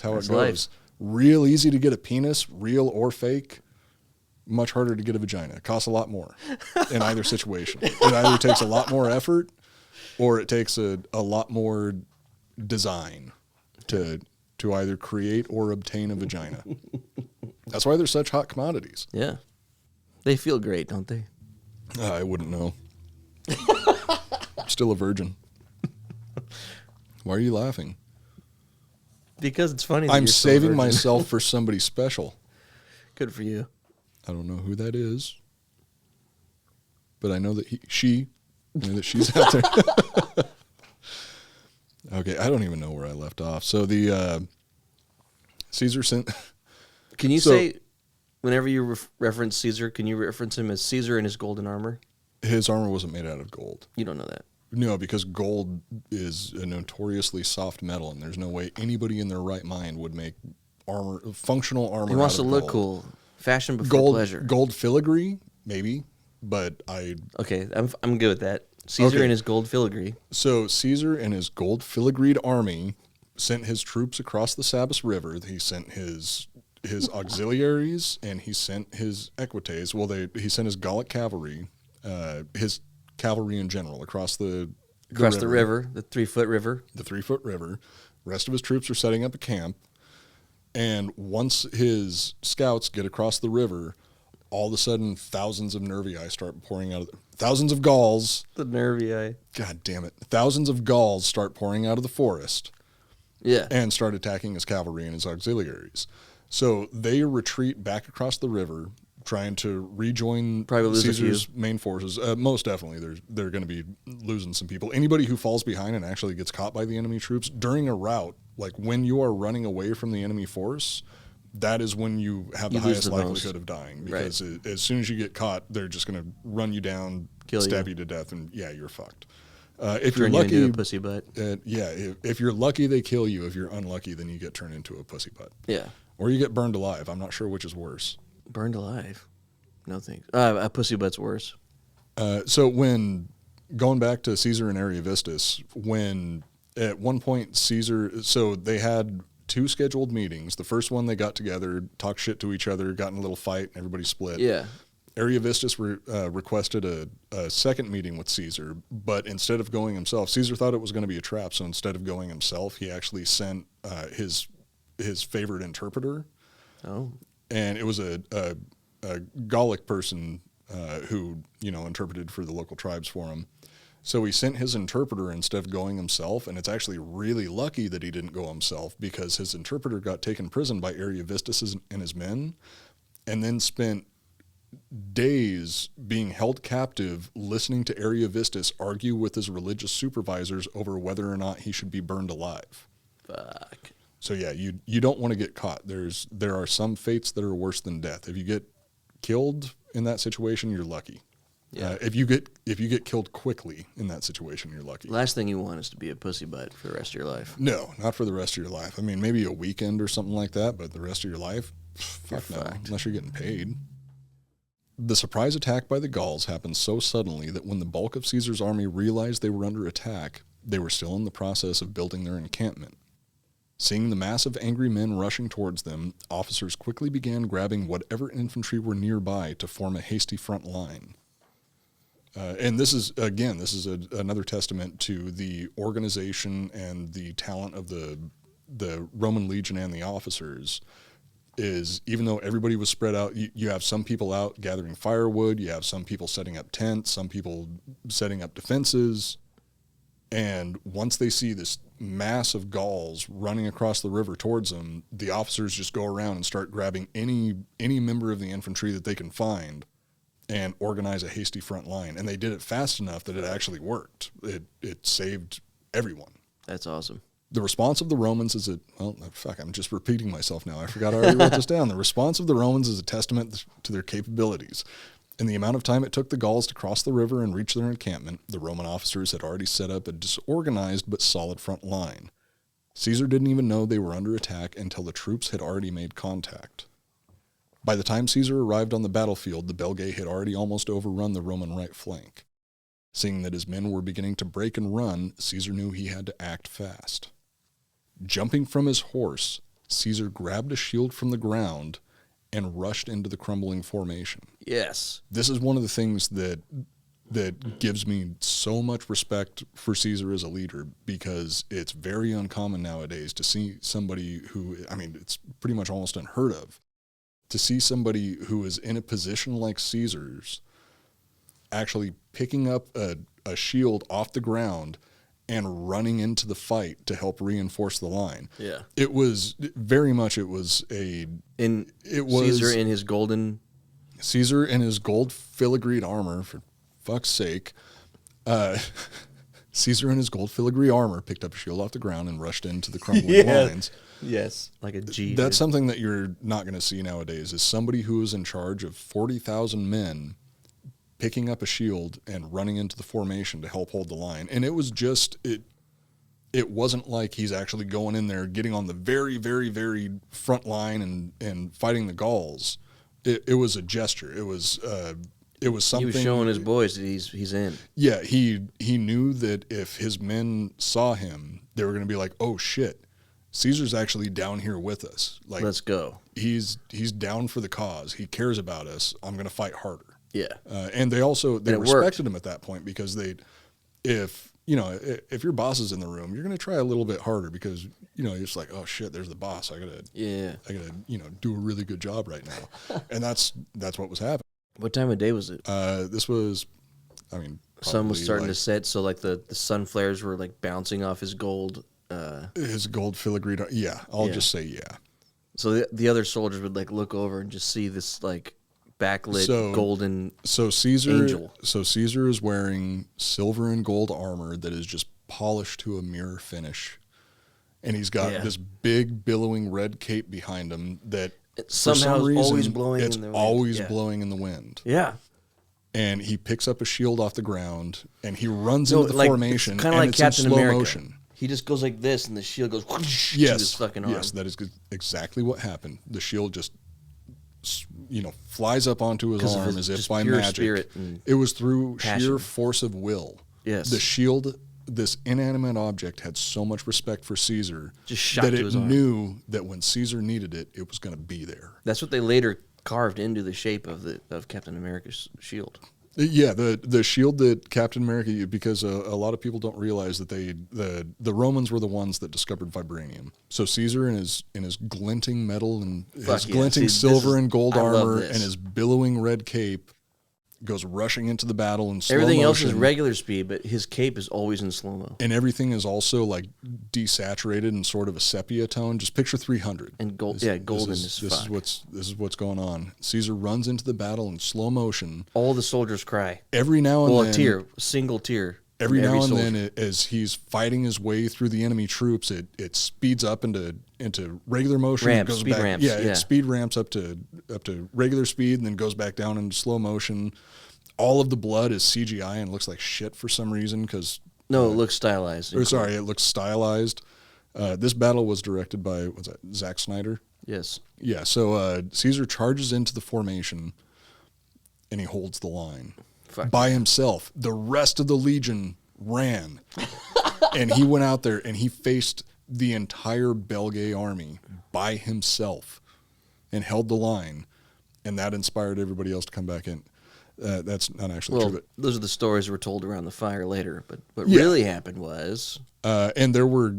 how That's it goes. life. Real easy to get a penis, real or fake. Much harder to get a vagina. It costs a lot more in either situation. It either takes a lot more effort or it takes a lot more design to either create or obtain a vagina. That's why they're such hot commodities. Yeah. They feel great, don't they? I wouldn't know. Still a virgin. Why are you laughing? Because it's funny. That I'm you're so saving virgin. myself for somebody special. Good for you. I don't know who that is, but I know that she that she's out there. Okay, I don't even know where I left off. So the Caesar sent. Can you So- say, whenever you reference Caesar, can you reference him as Caesar in his golden armor? His armor wasn't made out of gold. You don't know that. No, because gold is a notoriously soft metal, and there's no way anybody in their right mind would make functional armor. He wants out to of look gold. cool. Fashion before Gold, pleasure. gold filigree, maybe, but Okay, I'm good with that. Caesar Okay. and his gold filigree. So Caesar and his gold filigreed army sent his troops across the Sabis River. He sent his auxiliaries and he sent his equites. Well, he sent his Gallic cavalry, his cavalry in general across the river, the 3-foot river. the 3-foot river. The rest of his troops are setting up a camp. And once his scouts get across the river, all of a sudden thousands of nervii start pouring out of thousands of Gauls. The nervii. God damn it. Thousands of Gauls start pouring out of the forest Yeah. and start attacking his cavalry and his auxiliaries. So they retreat back across the river, trying to rejoin Probably lose a Caesar's main forces. Most definitely, they're going to be losing some people. Anybody who falls behind and actually gets caught by the enemy troops during a rout, like when you are running away from the enemy force, that is when you have the You lose highest the likelihood most. of dying. Right. Because as soon as you get caught, they're just going to run you down, Kill stab you. you to death, and yeah, you're fucked. If you're Turn you into lucky, a pussy butt. if you're lucky, they kill you. If you're unlucky, then you get turned into a pussy butt. Yeah. Or you get burned alive. I'm not sure which is worse. Burned alive. No thanks. A pussy butt's worse. So when going back to Caesar and Ariovistus, when at one point Caesar, so they had 2 scheduled meetings. The first one they got together, talked shit to each other, got in a little fight, and everybody split. Yeah. Ariovistus requested a second meeting with Caesar, but instead of going himself, Caesar thought it was going to be a trap. So instead of going himself, he actually sent his favorite interpreter, Oh. And it was a Gallic person who, interpreted for the local tribes for him. So he sent his interpreter instead of going himself, and it's actually really lucky that he didn't go himself because his interpreter got taken prison by Ariovistus and his men, and then spent days being held captive listening to Ariovistus argue with his religious supervisors over whether or not he should be burned alive. Fuck. So yeah, you don't want to get caught. There are some fates that are worse than death. If you get killed in that situation, you're lucky. Yeah. If you get killed quickly in that situation, you're lucky. Last thing you want is to be a pussy butt for the rest of your life. No, not for the rest of your life. I mean, maybe a weekend or something like that, but the rest of your life, fuck no, unless you're getting paid. The surprise attack by the Gauls happened so suddenly that when the bulk of Caesar's army realized they were under attack, they were still in the process of building their encampment. Seeing the mass of angry men rushing towards them, officers quickly began grabbing whatever infantry were nearby to form a hasty front line. And this is another testament to the organization and the talent of the Roman legion and the officers. Is even though everybody was spread out, you have some people out gathering firewood, you have some people setting up tents, some people setting up defenses. And once they see this mass of Gauls running across the river towards them, the officers just go around and start grabbing any member of the infantry that they can find and organize a hasty front line. And they did it fast enough that it actually worked. It saved everyone. That's awesome. The response of the Romans is I'm just repeating myself now. I forgot I already wrote this down. The response of the Romans is a testament to their capabilities. In the amount of time it took the Gauls to cross the river and reach their encampment, the Roman officers had already set up a disorganized but solid front line. Caesar didn't even know they were under attack until the troops had already made contact. By the time Caesar arrived on the battlefield, the Belgae had already almost overrun the Roman right flank. Seeing that his men were beginning to break and run, Caesar knew he had to act fast. Jumping from his horse, Caesar grabbed a shield from the ground and rushed into the crumbling formation. Yes. This is one of the things that gives me so much respect for Caesar as a leader, because it's very uncommon nowadays to see somebody who, it's pretty much almost unheard of, to see somebody who is in a position like Caesar's actually picking up a shield off the ground and running into the fight to help reinforce the line. Yeah. It was very much, Caesar in his golden... Caesar in his gold filigreed armor, for fuck's sake. Caesar in his gold filigree armor picked up a shield off the ground and rushed into the crumbling lines. Yes, like a G. That's something that you're not going to see nowadays, is somebody who is in charge of 40,000 men picking up a shield and running into the formation to help hold the line. And it was just, it wasn't like he's actually going in there, getting on the very, very, very front line and fighting the Gauls. It was a gesture. It was something. He was showing his boys that he's in. Yeah, he knew that if his men saw him, they were going to be like, oh shit, Caesar's actually down here with us. Like, let's go. He's down for the cause. He cares about us. I'm going to fight harder. Yeah. And they respected him at that point, because if your boss is in the room, you're going to try a little bit harder, because, you're just like, oh shit, there's the boss. I gotta do a really good job right now. And that's what was happening. What time of day was it? This was, sun was starting to set. So like the sun flares were like bouncing off his gold. His gold filigreed. Yeah. I'll just say, yeah. So the other soldiers would like look over and just see this like backlit golden angel. So Caesar is wearing silver and gold armor that is just polished to a mirror finish. And he's got this big billowing red cape behind him that somehow for some reason, always blowing in the wind. always blowing in the wind. Yeah. And he picks up a shield off the ground and he runs into the formation. Kind of like it's Captain in slow America. motion. He just goes like this, and the shield goes whoosh Yes, to his fucking arm. yes, that is exactly what happened. The shield just, flies up onto his arm as if by magic. It was through sheer force of will. Yes. The shield, this inanimate object, had so much respect for Caesar just shot that to it his arm. knew that when Caesar needed it, it was going to be there. That's what they later carved into the shape of Captain America's shield. Yeah, the shield that Captain America, because a lot of people don't realize that the Romans were the ones that discovered vibranium. So Caesar in his glinting metal and his glinting silver and gold armor and his billowing red cape goes rushing into the battle in slow Everything motion. else is regular speed, but his cape is always in slow-mo. And everything is also like desaturated in sort of a sepia tone. Just picture 300. And gold, golden as fuck. This is what's going on. Caesar runs into the battle in slow motion. All the soldiers cry. Every now and then, a single tear. Every now and then, as he's fighting his way through the enemy troops, it speeds up into regular motion. Speed ramps. Yeah, it speed ramps up to regular speed, and then goes back down into slow motion. All of the blood is CGI and looks like shit for some reason because it looks stylized. It looks stylized. This battle was directed by Zack Snyder. Yes. Yeah. So Caesar charges into the formation, and he holds the line. By himself. The rest of the legion ran. And he went out there and he faced the entire Belgae army by himself and held the line. And that inspired everybody else to come back in. That's not actually true. But those are the stories were told around the fire later. But what really happened was... and there were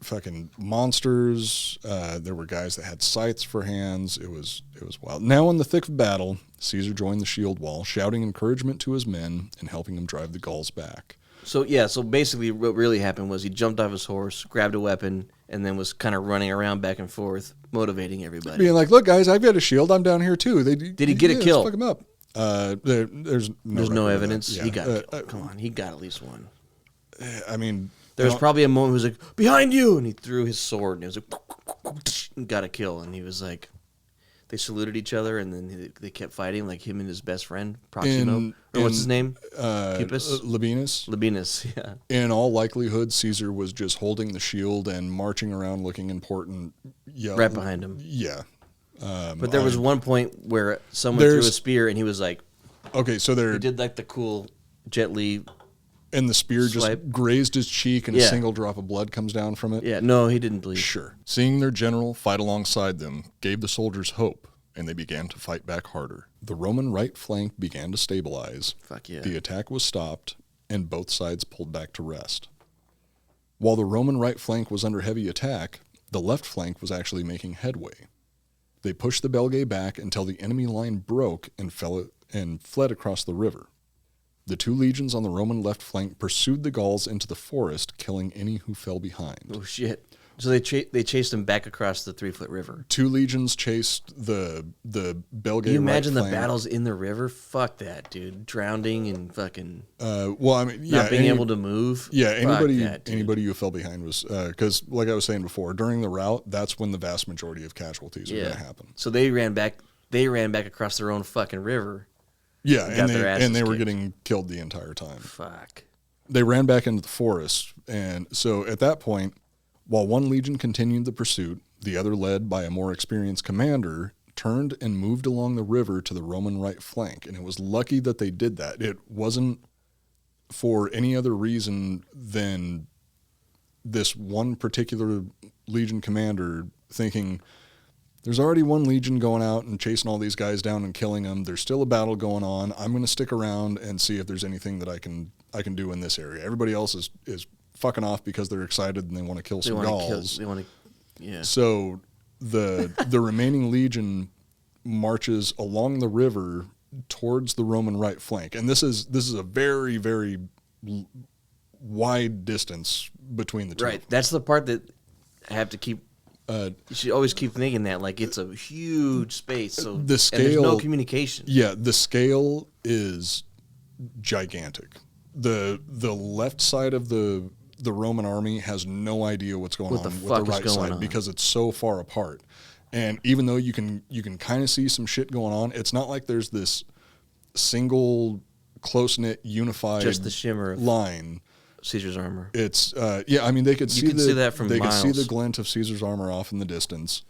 fucking monsters. There were guys that had scythes for hands. It was wild. Now in the thick of battle, Caesar joined the shield wall, shouting encouragement to his men and helping them drive the Gauls back. So basically what really happened was he jumped off his horse, grabbed a weapon, and then was kind of running around back and forth, motivating everybody. Being like, look, guys, I've got a shield. I'm down here, too. Did he get a kill? Fuck him up. There's no evidence. Yeah. He got killed. Come on, he got at least one. I mean... There was probably a moment he was like, behind you! And he threw his sword, and it was like, and got a kill. And he was like, they saluted each other, and then they kept fighting, like him and his best friend, Proximo. What's his name? Labienus. Labienus, yeah. In all likelihood, Caesar was just holding the shield and marching around looking important. Yeah, right behind him. Yeah. But there was one point where someone threw a spear, and he was like... Okay, so he did like the cool Jet Li... And the spear just grazed his cheek and a single drop of blood comes down from it? Yeah, no, he didn't bleed. Sure. Seeing their general fight alongside them gave the soldiers hope, and they began to fight back harder. The Roman right flank began to stabilize. Fuck yeah. The attack was stopped, and both sides pulled back to rest. While the Roman right flank was under heavy attack, the left flank was actually making headway. They pushed the Belgae back until the enemy line broke and fled across the river. The two legions on the Roman left flank pursued the Gauls into the forest, killing any who fell behind. Oh, shit. So they chased them back across the 3-foot river. Two legions chased the Belgae. Can you imagine the battles in the river? Fuck that, dude. Drowning and fucking... not being able to move? Yeah, anybody who fell behind was... Because, like I was saying before, during the rout, that's when the vast majority of casualties are going to happen. So they ran back across their own fucking river. Yeah, and they were getting killed the entire time. Fuck. They ran back into the forest, and so at that point, while one legion continued the pursuit, the other, led by a more experienced commander, turned and moved along the river to the Roman right flank. And it was lucky that they did that. It wasn't for any other reason than this one particular legion commander thinking, there's already one legion going out and chasing all these guys down and killing them. There's still a battle going on. I'm going to stick around and see if there's anything that I can do in this area. Everybody else is fucking off because they're excited and they want to kill some Gauls. So the remaining legion marches along the river towards the Roman right flank, and this is a very, very wide distance between the two. Right. That's the part that I have to keep. You should always keep thinking that, like, it's a huge space. So the scale, and there's no communication. Yeah, the scale is gigantic. The left side of the Roman army has no idea what's going on with the right side because it's so far apart. And even though you can kind of see some shit going on, it's not like there's this single close-knit unified just the shimmer of line. Caesar's armor. It's I mean they could see that from miles. Could see the glint of Caesar's armor off in the distance.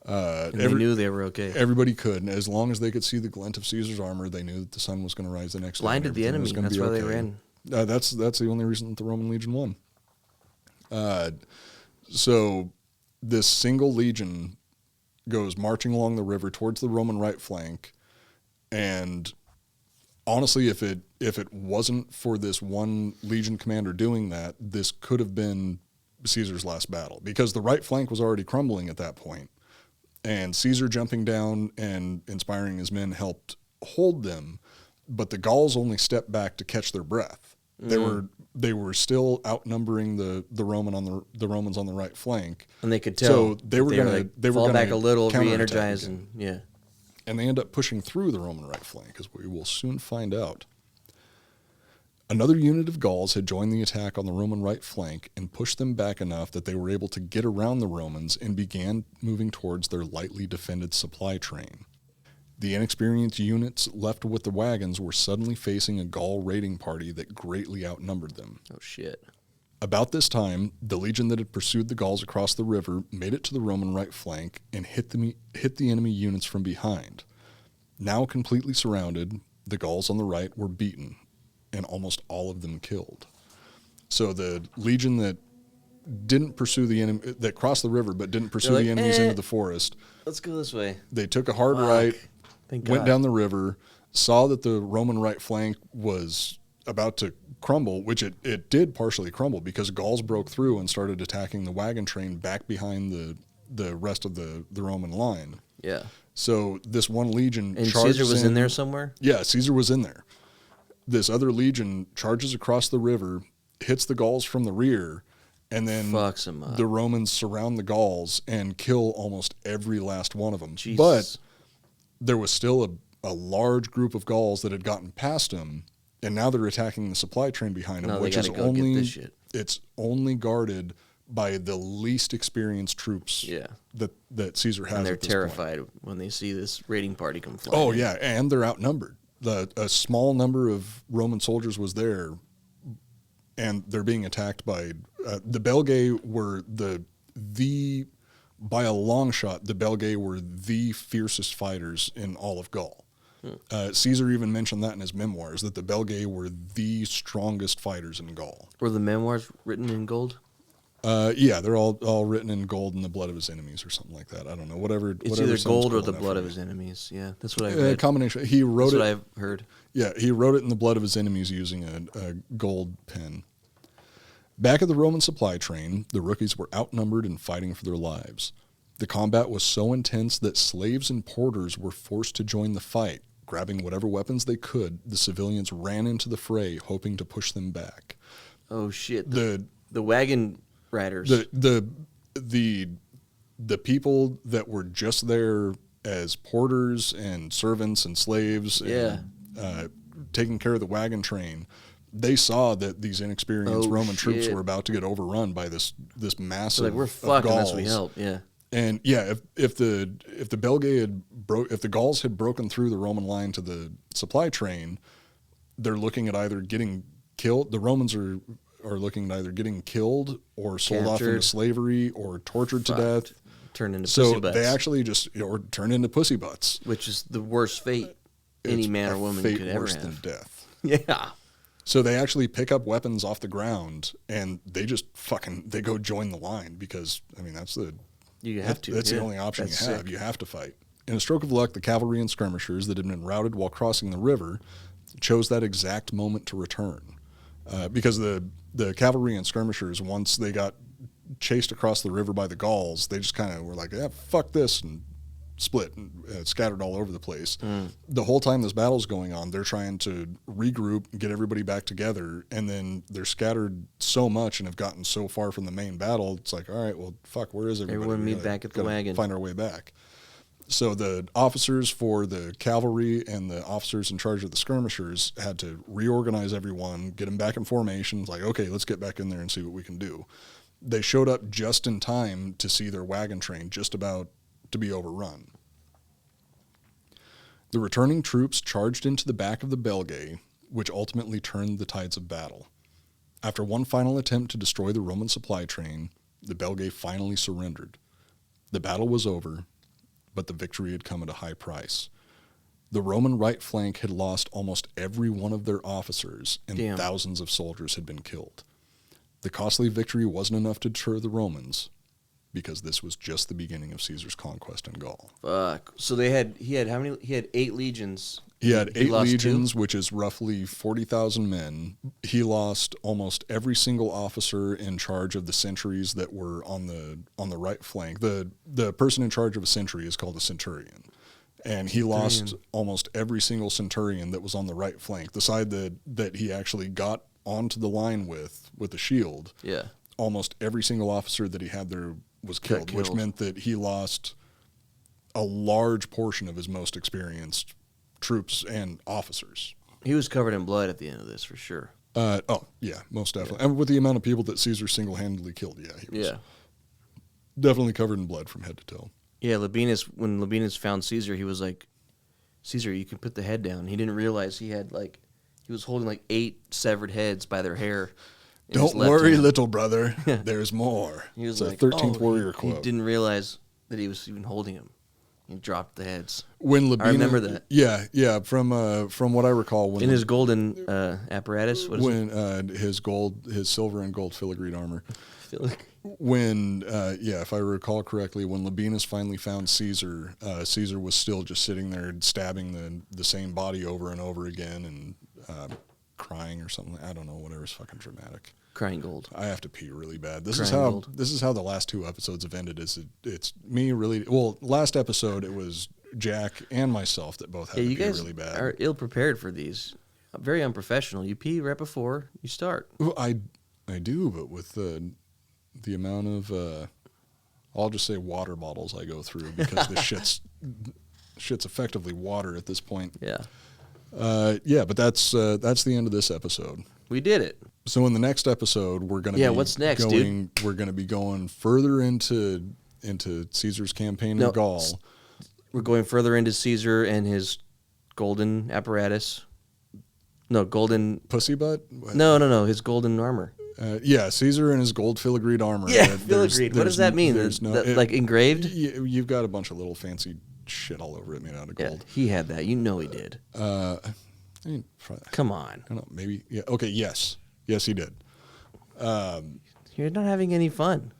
They knew they were okay. Everybody could, and as long as they could see the glint of Caesar's armor, they knew that the sun was going to rise the next day. Blinded the enemy. That's why they ran. That's the only reason that the Roman legion won. So this single legion goes marching along the river towards the Roman right flank, and honestly, if it wasn't for this one legion commander doing that, this could have been Caesar's last battle, because the right flank was already crumbling at that point, and Caesar jumping down and inspiring his men helped hold them, but the Gauls only stepped back to catch their breath. They were still outnumbering the Romans on the right flank, And they could tell. so they were going to fall back a little, counterattack re-energize, again. and yeah. And they end up pushing through the Roman right flank, as we will soon find out. Another unit of Gauls had joined the attack on the Roman right flank and pushed them back enough that they were able to get around the Romans and began moving towards their lightly defended supply train. The inexperienced units left with the wagons were suddenly facing a Gaul raiding party that greatly outnumbered them. Oh, shit. About this time, the legion that had pursued the Gauls across the river made it to the Roman right flank and hit the enemy units from behind. Now completely surrounded, the Gauls on the right were beaten, and almost all of them killed. So the legion that didn't pursue the enemy, that crossed the river but didn't pursue the enemies into the forest, Let's go this way. they took a hard right, Thank went God. down the river, saw that the Roman right flank was about to crumble, which it did partially crumble because Gauls broke through and started attacking the wagon train back behind the rest of the Roman line. Yeah. So this one legion And charged Caesar was in there somewhere? Yeah, Caesar was in there. This other legion charges across the river, hits the Gauls from the rear, and then Fucks 'em up. the Romans surround the Gauls and kill almost every last one of them. Jesus. But there was still a large group of Gauls that had gotten past them, and now they're attacking the supply train behind them, Now they which is gotta go get only this shit. it's only guarded by the least experienced troops Yeah. that Caesar has. And they're at this point. terrified when they see this raiding party come flying. Oh in. yeah, and they're outnumbered. A small number of Roman soldiers was there, and they're being attacked by the Belgae. Were the by a long shot, the Belgae were the fiercest fighters in all of Gaul. Caesar even mentioned that in his memoirs, that the Belgae were the strongest fighters in Gaul. Were the memoirs written in gold? Yeah, they're all written in gold in the blood of his enemies or something like that. I don't know, whatever. It's whatever either sounds gold or cool the enough blood for of me. his enemies. Yeah, that's what I A read. combination. He wrote That's it. what I've heard. Yeah, he wrote it in the blood of his enemies using a gold pen. Back at the Roman supply train, the rookies were outnumbered and fighting for their lives. The combat was so intense that slaves and porters were forced to join the fight. Grabbing whatever weapons they could, the civilians ran into the fray, hoping to push them back. Oh shit! The wagon riders. the people that were just there as porters and servants and slaves, and taking care of the wagon train, they saw that these inexperienced Roman troops were about to get overrun by this massive. So like we're fucked unless we Gauls. help. Yeah. And yeah, if the Belgae if the Gauls had broken through the Roman line to the supply train, they're looking at either getting killed. The Romans are looking at either getting killed or sold off into Captured. slavery or tortured to death. Turned into So pussy butts. they actually just or turn into pussy butts. which is the worst fate any It's man a or woman fate could ever worse have. than death. Yeah. So they actually pick up weapons off the ground and they just they go join the line because I mean that's the The only option That's you have. sick. You have to fight. In a stroke of luck, the cavalry and skirmishers that had been routed while crossing the river chose that exact moment to return. Because the cavalry and skirmishers, once they got chased across the river by the Gauls, they just kind of were like, yeah, fuck this, and split and scattered all over the place. The whole time this battle's going on, they're trying to regroup, get everybody back together, and then they're scattered so much and have gotten so far from the main battle, it's like, all right, well, fuck, where is everybody? Everyone We meet gotta- back at the gotta wagon. Find our way back. So the officers for the cavalry and the officers in charge of the skirmishers had to reorganize everyone, get them back in formation. It's like, okay, let's get back in there and see what we can do. They showed up just in time to see their wagon train just about to be overrun. The returning troops charged into the back of the Belgae, which ultimately turned the tides of battle. After one final attempt to destroy the Roman supply train, the Belgae finally surrendered. The battle was over, but the victory had come at a high price. The Roman right flank had lost almost every one of their officers, and Damn. thousands of soldiers had been killed. The costly victory wasn't enough to deter the Romans, because this was just the beginning of Caesar's conquest in Gaul. Fuck. So he had how many? He had 8 legions. He had 8 lost legions, 2? which is roughly 40,000 men. He lost almost every single officer in charge of the centuries that were on the right flank. The person in charge of a century is called a centurion. And he lost almost every single centurion that was on the right flank, the side that he actually got onto the line with the shield. Yeah. Almost every single officer that he had there was killed, which meant that he lost a large portion of his most experienced troops and officers. He was covered in blood at the end of this, for sure. Oh, yeah, most definitely. Yeah. And with the amount of people that Caesar single-handedly killed, he was definitely covered in blood from head to toe. Yeah, Labienus, when Labienus found Caesar, he was like, Caesar, you can put the head down. He didn't realize he was holding 8 severed heads by their hair. Don't worry, little brother. There's more. He was it's a 13th warrior quote. He didn't realize that he was even holding him. He dropped the heads. When Labienus, I remember that. Yeah. From what I recall, when in his golden apparatus, his silver and gold filigreed armor. When if I recall correctly, when Labienus finally found Caesar, Caesar was still just sitting there stabbing the same body over and over again and crying or something. I don't know, whatever's fucking dramatic. Crying gold. I have to pee really bad. This is how the last 2 episodes have ended. It's me really. Well, last episode it was Jack and myself that both had to pee really bad. You guys are ill prepared for these. Very unprofessional. You pee right before you start. Well, I do, but with the amount of I'll just say water bottles I go through because this shit's effectively water at this point. Yeah. But that's the end of this episode. We did it. So in the next episode, we're going to what's next, dude? We're going to be going further into Caesar's campaign in Gaul. We're going further into Caesar and his golden apparatus. No, golden pussy butt. No, his golden armor. Caesar and his gold filigreed armor. Yeah, filigreed. What does that mean? Like engraved? You've got a bunch of little fancy shit all over it made out of gold. Yeah, he had that. You know he did. Come on. I don't know. Maybe. Yeah. Okay. Yes, he did. You're not having any fun.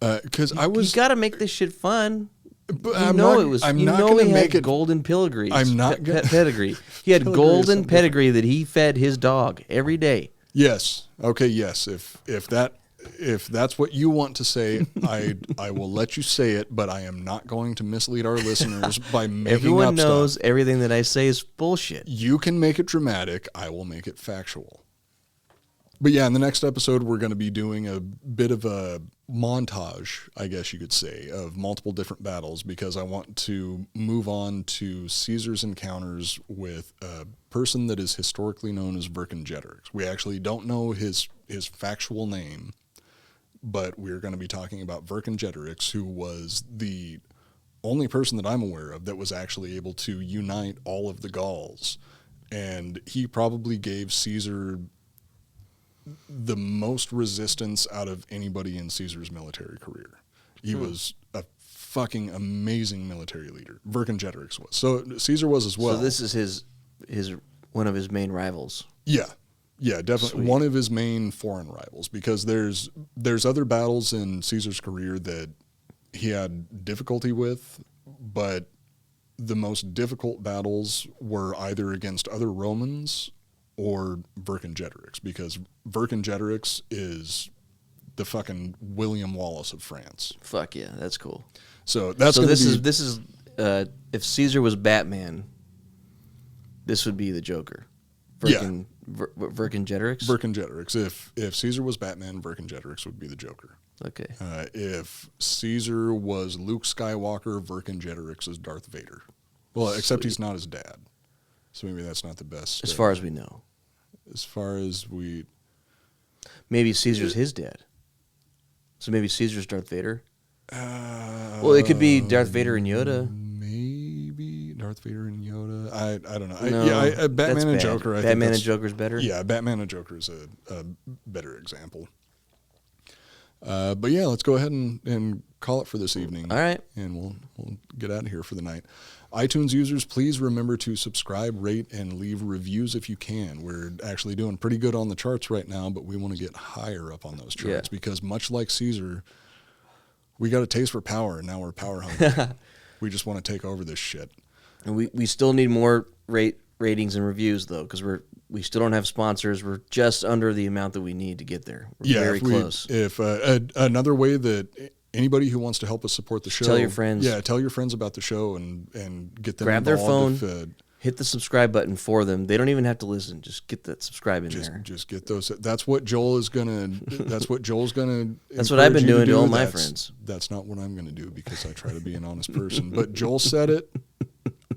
Because You got to make this shit fun. But I'm not going to make it golden pedigree. I'm not going pedigree. He had golden pedigree that he fed his dog every day. Yes. Okay. Yes. If that's what you want to say, I will let you say it. But I am not going to mislead our listeners by making Everyone up knows stuff. Everything that I say is bullshit. You can make it dramatic. I will make it factual. But yeah, in the next episode, we're going to be doing a bit of a montage, I guess you could say, of multiple different battles because I want to move on to Caesar's encounters with a person that is historically known as Vercingetorix. We actually don't know his factual name, but we're going to be talking about Vercingetorix, who was the only person that I'm aware of that was actually able to unite all of the Gauls. And he probably gave Caesar the most resistance out of anybody in Caesar's military career. He was a fucking amazing military leader. Vercingetorix was. So Caesar was as well. So this is his one of his main rivals. Yeah, definitely. Sweet. One of his main foreign rivals, because there's other battles in Caesar's career that he had difficulty with, but the most difficult battles were either against other Romans or Vercingetorix, because Vercingetorix is the fucking William Wallace of France. Fuck yeah, that's cool. So this is if Caesar was Batman, this would be the Joker. Vercingetorix? Vercingetorix. If Caesar was Batman, Vercingetorix would be the Joker. Okay. If Caesar was Luke Skywalker, Vercingetorix is Darth Vader. Well, except he's not his dad. So maybe that's not the best. As far as we know. As far as we... Maybe Caesar's his dad. So maybe Caesar's Darth Vader? Well, it could be Darth Vader and Yoda. Maybe Darth Vader and Yoda. I don't know. No, Batman and Joker. Batman and Joker's better? Yeah, Batman and Joker is a better example. But yeah, let's go ahead and call it for this evening. All right. And we'll get out of here for the night. iTunes users, please remember to subscribe, rate, and leave reviews if you can. We're actually doing pretty good on the charts right now, but we want to get higher up on those charts because much like Caesar, We got a taste for power, and now we're power hungry. We just want to take over this shit. And we still need more ratings and reviews, though, because we still don't have sponsors. We're just under the amount that we need to get there. We're very close. If another way that anybody who wants to help us support the show, tell your friends. Yeah, tell your friends about the show and get them grab their involved. phone, hit the subscribe button for them. They don't even have to listen. Just get that subscribe in there. Just get those. That's what Joel is gonna. That's what Joel's gonna. That's what I've been doing to all my friends. That's not what I'm gonna do because I try to be an honest person. But Joel said it.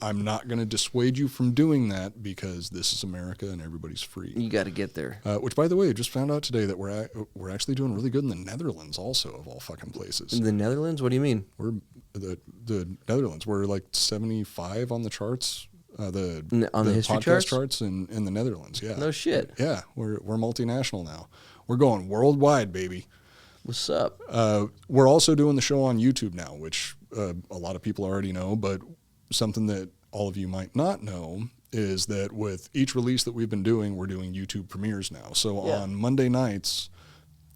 I'm not going to dissuade you from doing that because this is America and everybody's free. You got to get there. Which, by the way, I just found out today that we're actually doing really good in the Netherlands, also of all fucking places. In the Netherlands? What do you mean? We're the Netherlands. We're like 75 on the charts. On the history podcast charts in the Netherlands. Yeah. No shit. Yeah, we're multinational now. We're going worldwide, baby. What's up? We're also doing the show on YouTube now, which a lot of people already know, but something that all of you might not know is that with each release that we've been doing, we're doing YouTube premieres now. So on Monday nights,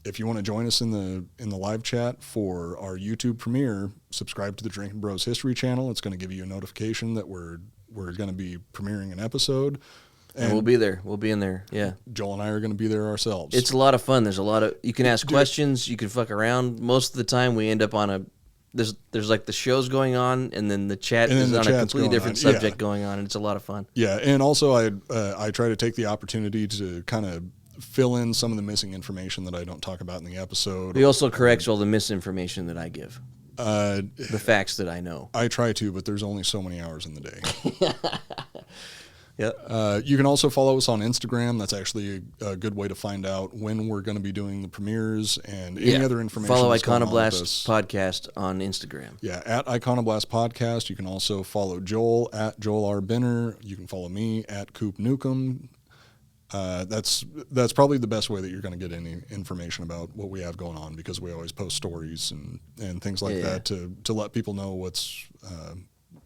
if you want to join us in the live chat for our YouTube premiere, subscribe to the Drinking Bros History channel. It's going to give you a notification that we're going to be premiering an episode. And we'll be there. We'll be in there. Yeah. Joel and I are going to be there ourselves. It's a lot of fun. There's a lot of, you can ask questions, you can fuck around. Most of the time we end up on there's like the shows going on, and then the chat is on a completely different subject going on, and it's a lot of fun. Yeah, and also I try to take the opportunity to kind of fill in some of the missing information that I don't talk about in the episode. He also corrects all the misinformation that I give. The facts that I know. I try to, but there's only so many hours in the day. Yep. You can also follow us on Instagram. That's actually a good way to find out when we're going to be doing the premieres and any other information. Follow Iconoblast Podcast on Instagram. Yeah, at Iconoblast Podcast. You can also follow Joel at Joel R. Benner. You can follow me at Coop Newcomb. That's probably the best way that you're going to get any information about what we have going on, because we always post stories and things like that to let people know what's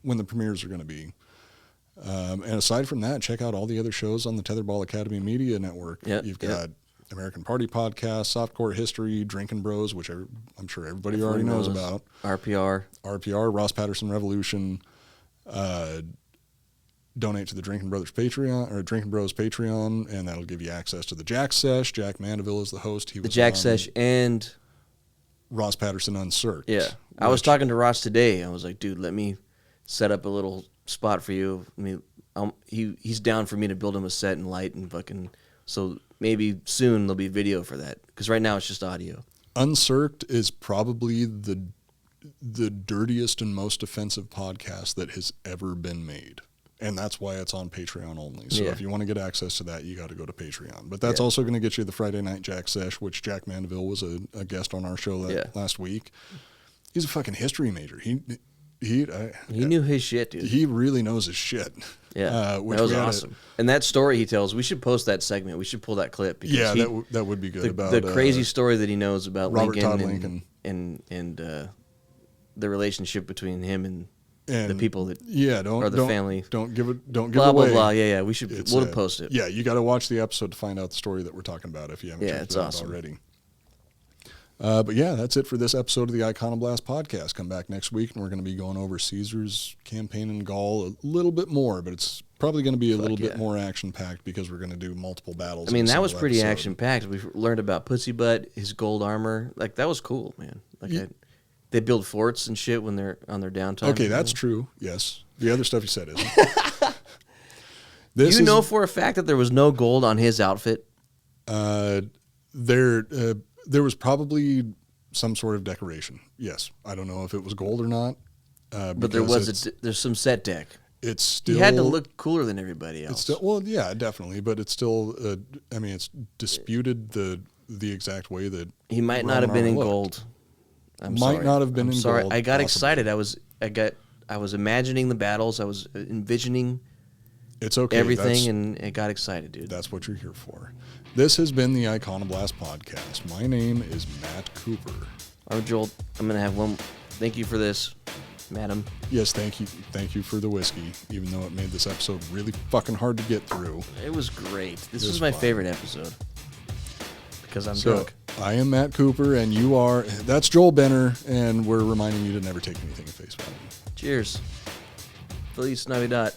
when the premieres are going to be. And aside from that, check out all the other shows on the Tetherball Academy Media Network. You've got American Party Podcast, Softcore History, Drinking Bros, which I'm sure everybody already knows about. RPR, Ross Patterson Revolution. Donate to the Drinking Bros Patreon, and that'll give you access to the Jack Sesh. Jack Mandeville is the host. He was the Jack Sesh and Ross Patterson Uncirced. Yeah, I was talking to Ross today. I was like, dude, let me set up a little spot for you. I mean, he's down for me to build him a set and light and fucking. So maybe soon there'll be video for that, because right now it's just audio. Uncirced is probably the dirtiest and most offensive podcast that has ever been made, and that's why it's on Patreon only. So if you want to get access to that, you got to go to Patreon. But that's also going to get you the Friday Night Jack Sesh, which Jack Mandeville was a guest on our show last week. He's a fucking history major. He knew his shit, dude. He really knows his shit. Yeah, that was awesome. And that story he tells, we should post that segment. We should pull that clip. Because that would be good. About the crazy story that he knows about Robert Lincoln, Todd Lincoln and the relationship between him and the people that family. Don't give it. Don't give blah, it away. Blah blah blah. Yeah. We should. We'll post it. Yeah, you got to watch the episode to find out the story that we're talking about if you haven't checked it out already. But yeah, that's it for this episode of the Iconoblast podcast. Come back next week, and we're going to be going over Caesar's campaign in Gaul a little bit more, but it's probably going to be a little bit more action-packed because we're going to do multiple battles. I mean, that was pretty action-packed. We learned about Pussy Butt, his gold armor. Like, that was cool, man. Like, they build forts and shit when they're on their downtime. Okay, that's true, yes. The other stuff you said isn't. You know for a fact that there was no gold on his outfit? There was probably some sort of decoration. Yes, I don't know if it was gold or not. But there's some set deck. It's still. He had to look cooler than everybody else. It's still, well, yeah, definitely, but it's still. I mean, it's disputed the exact way that he might not have been in gold. I'm sorry. Not have been in sorry. gold. I got excited. I was imagining the battles. I was envisioning. It's okay. Everything, and it got excited, dude. That's what you're here for. This has been the Iconoblast podcast. My name is Matt Cooper. I'm Joel. I'm going to have one. Thank you for this, madam. Yes, thank you. Thank you for the whiskey, even though it made this episode really fucking hard to get through. It was great. This was my favorite episode because I'm drunk. I am Matt Cooper, and you are. That's Joel Benner, and we're reminding you to never take anything at face value. Cheers. Feliz Navidad.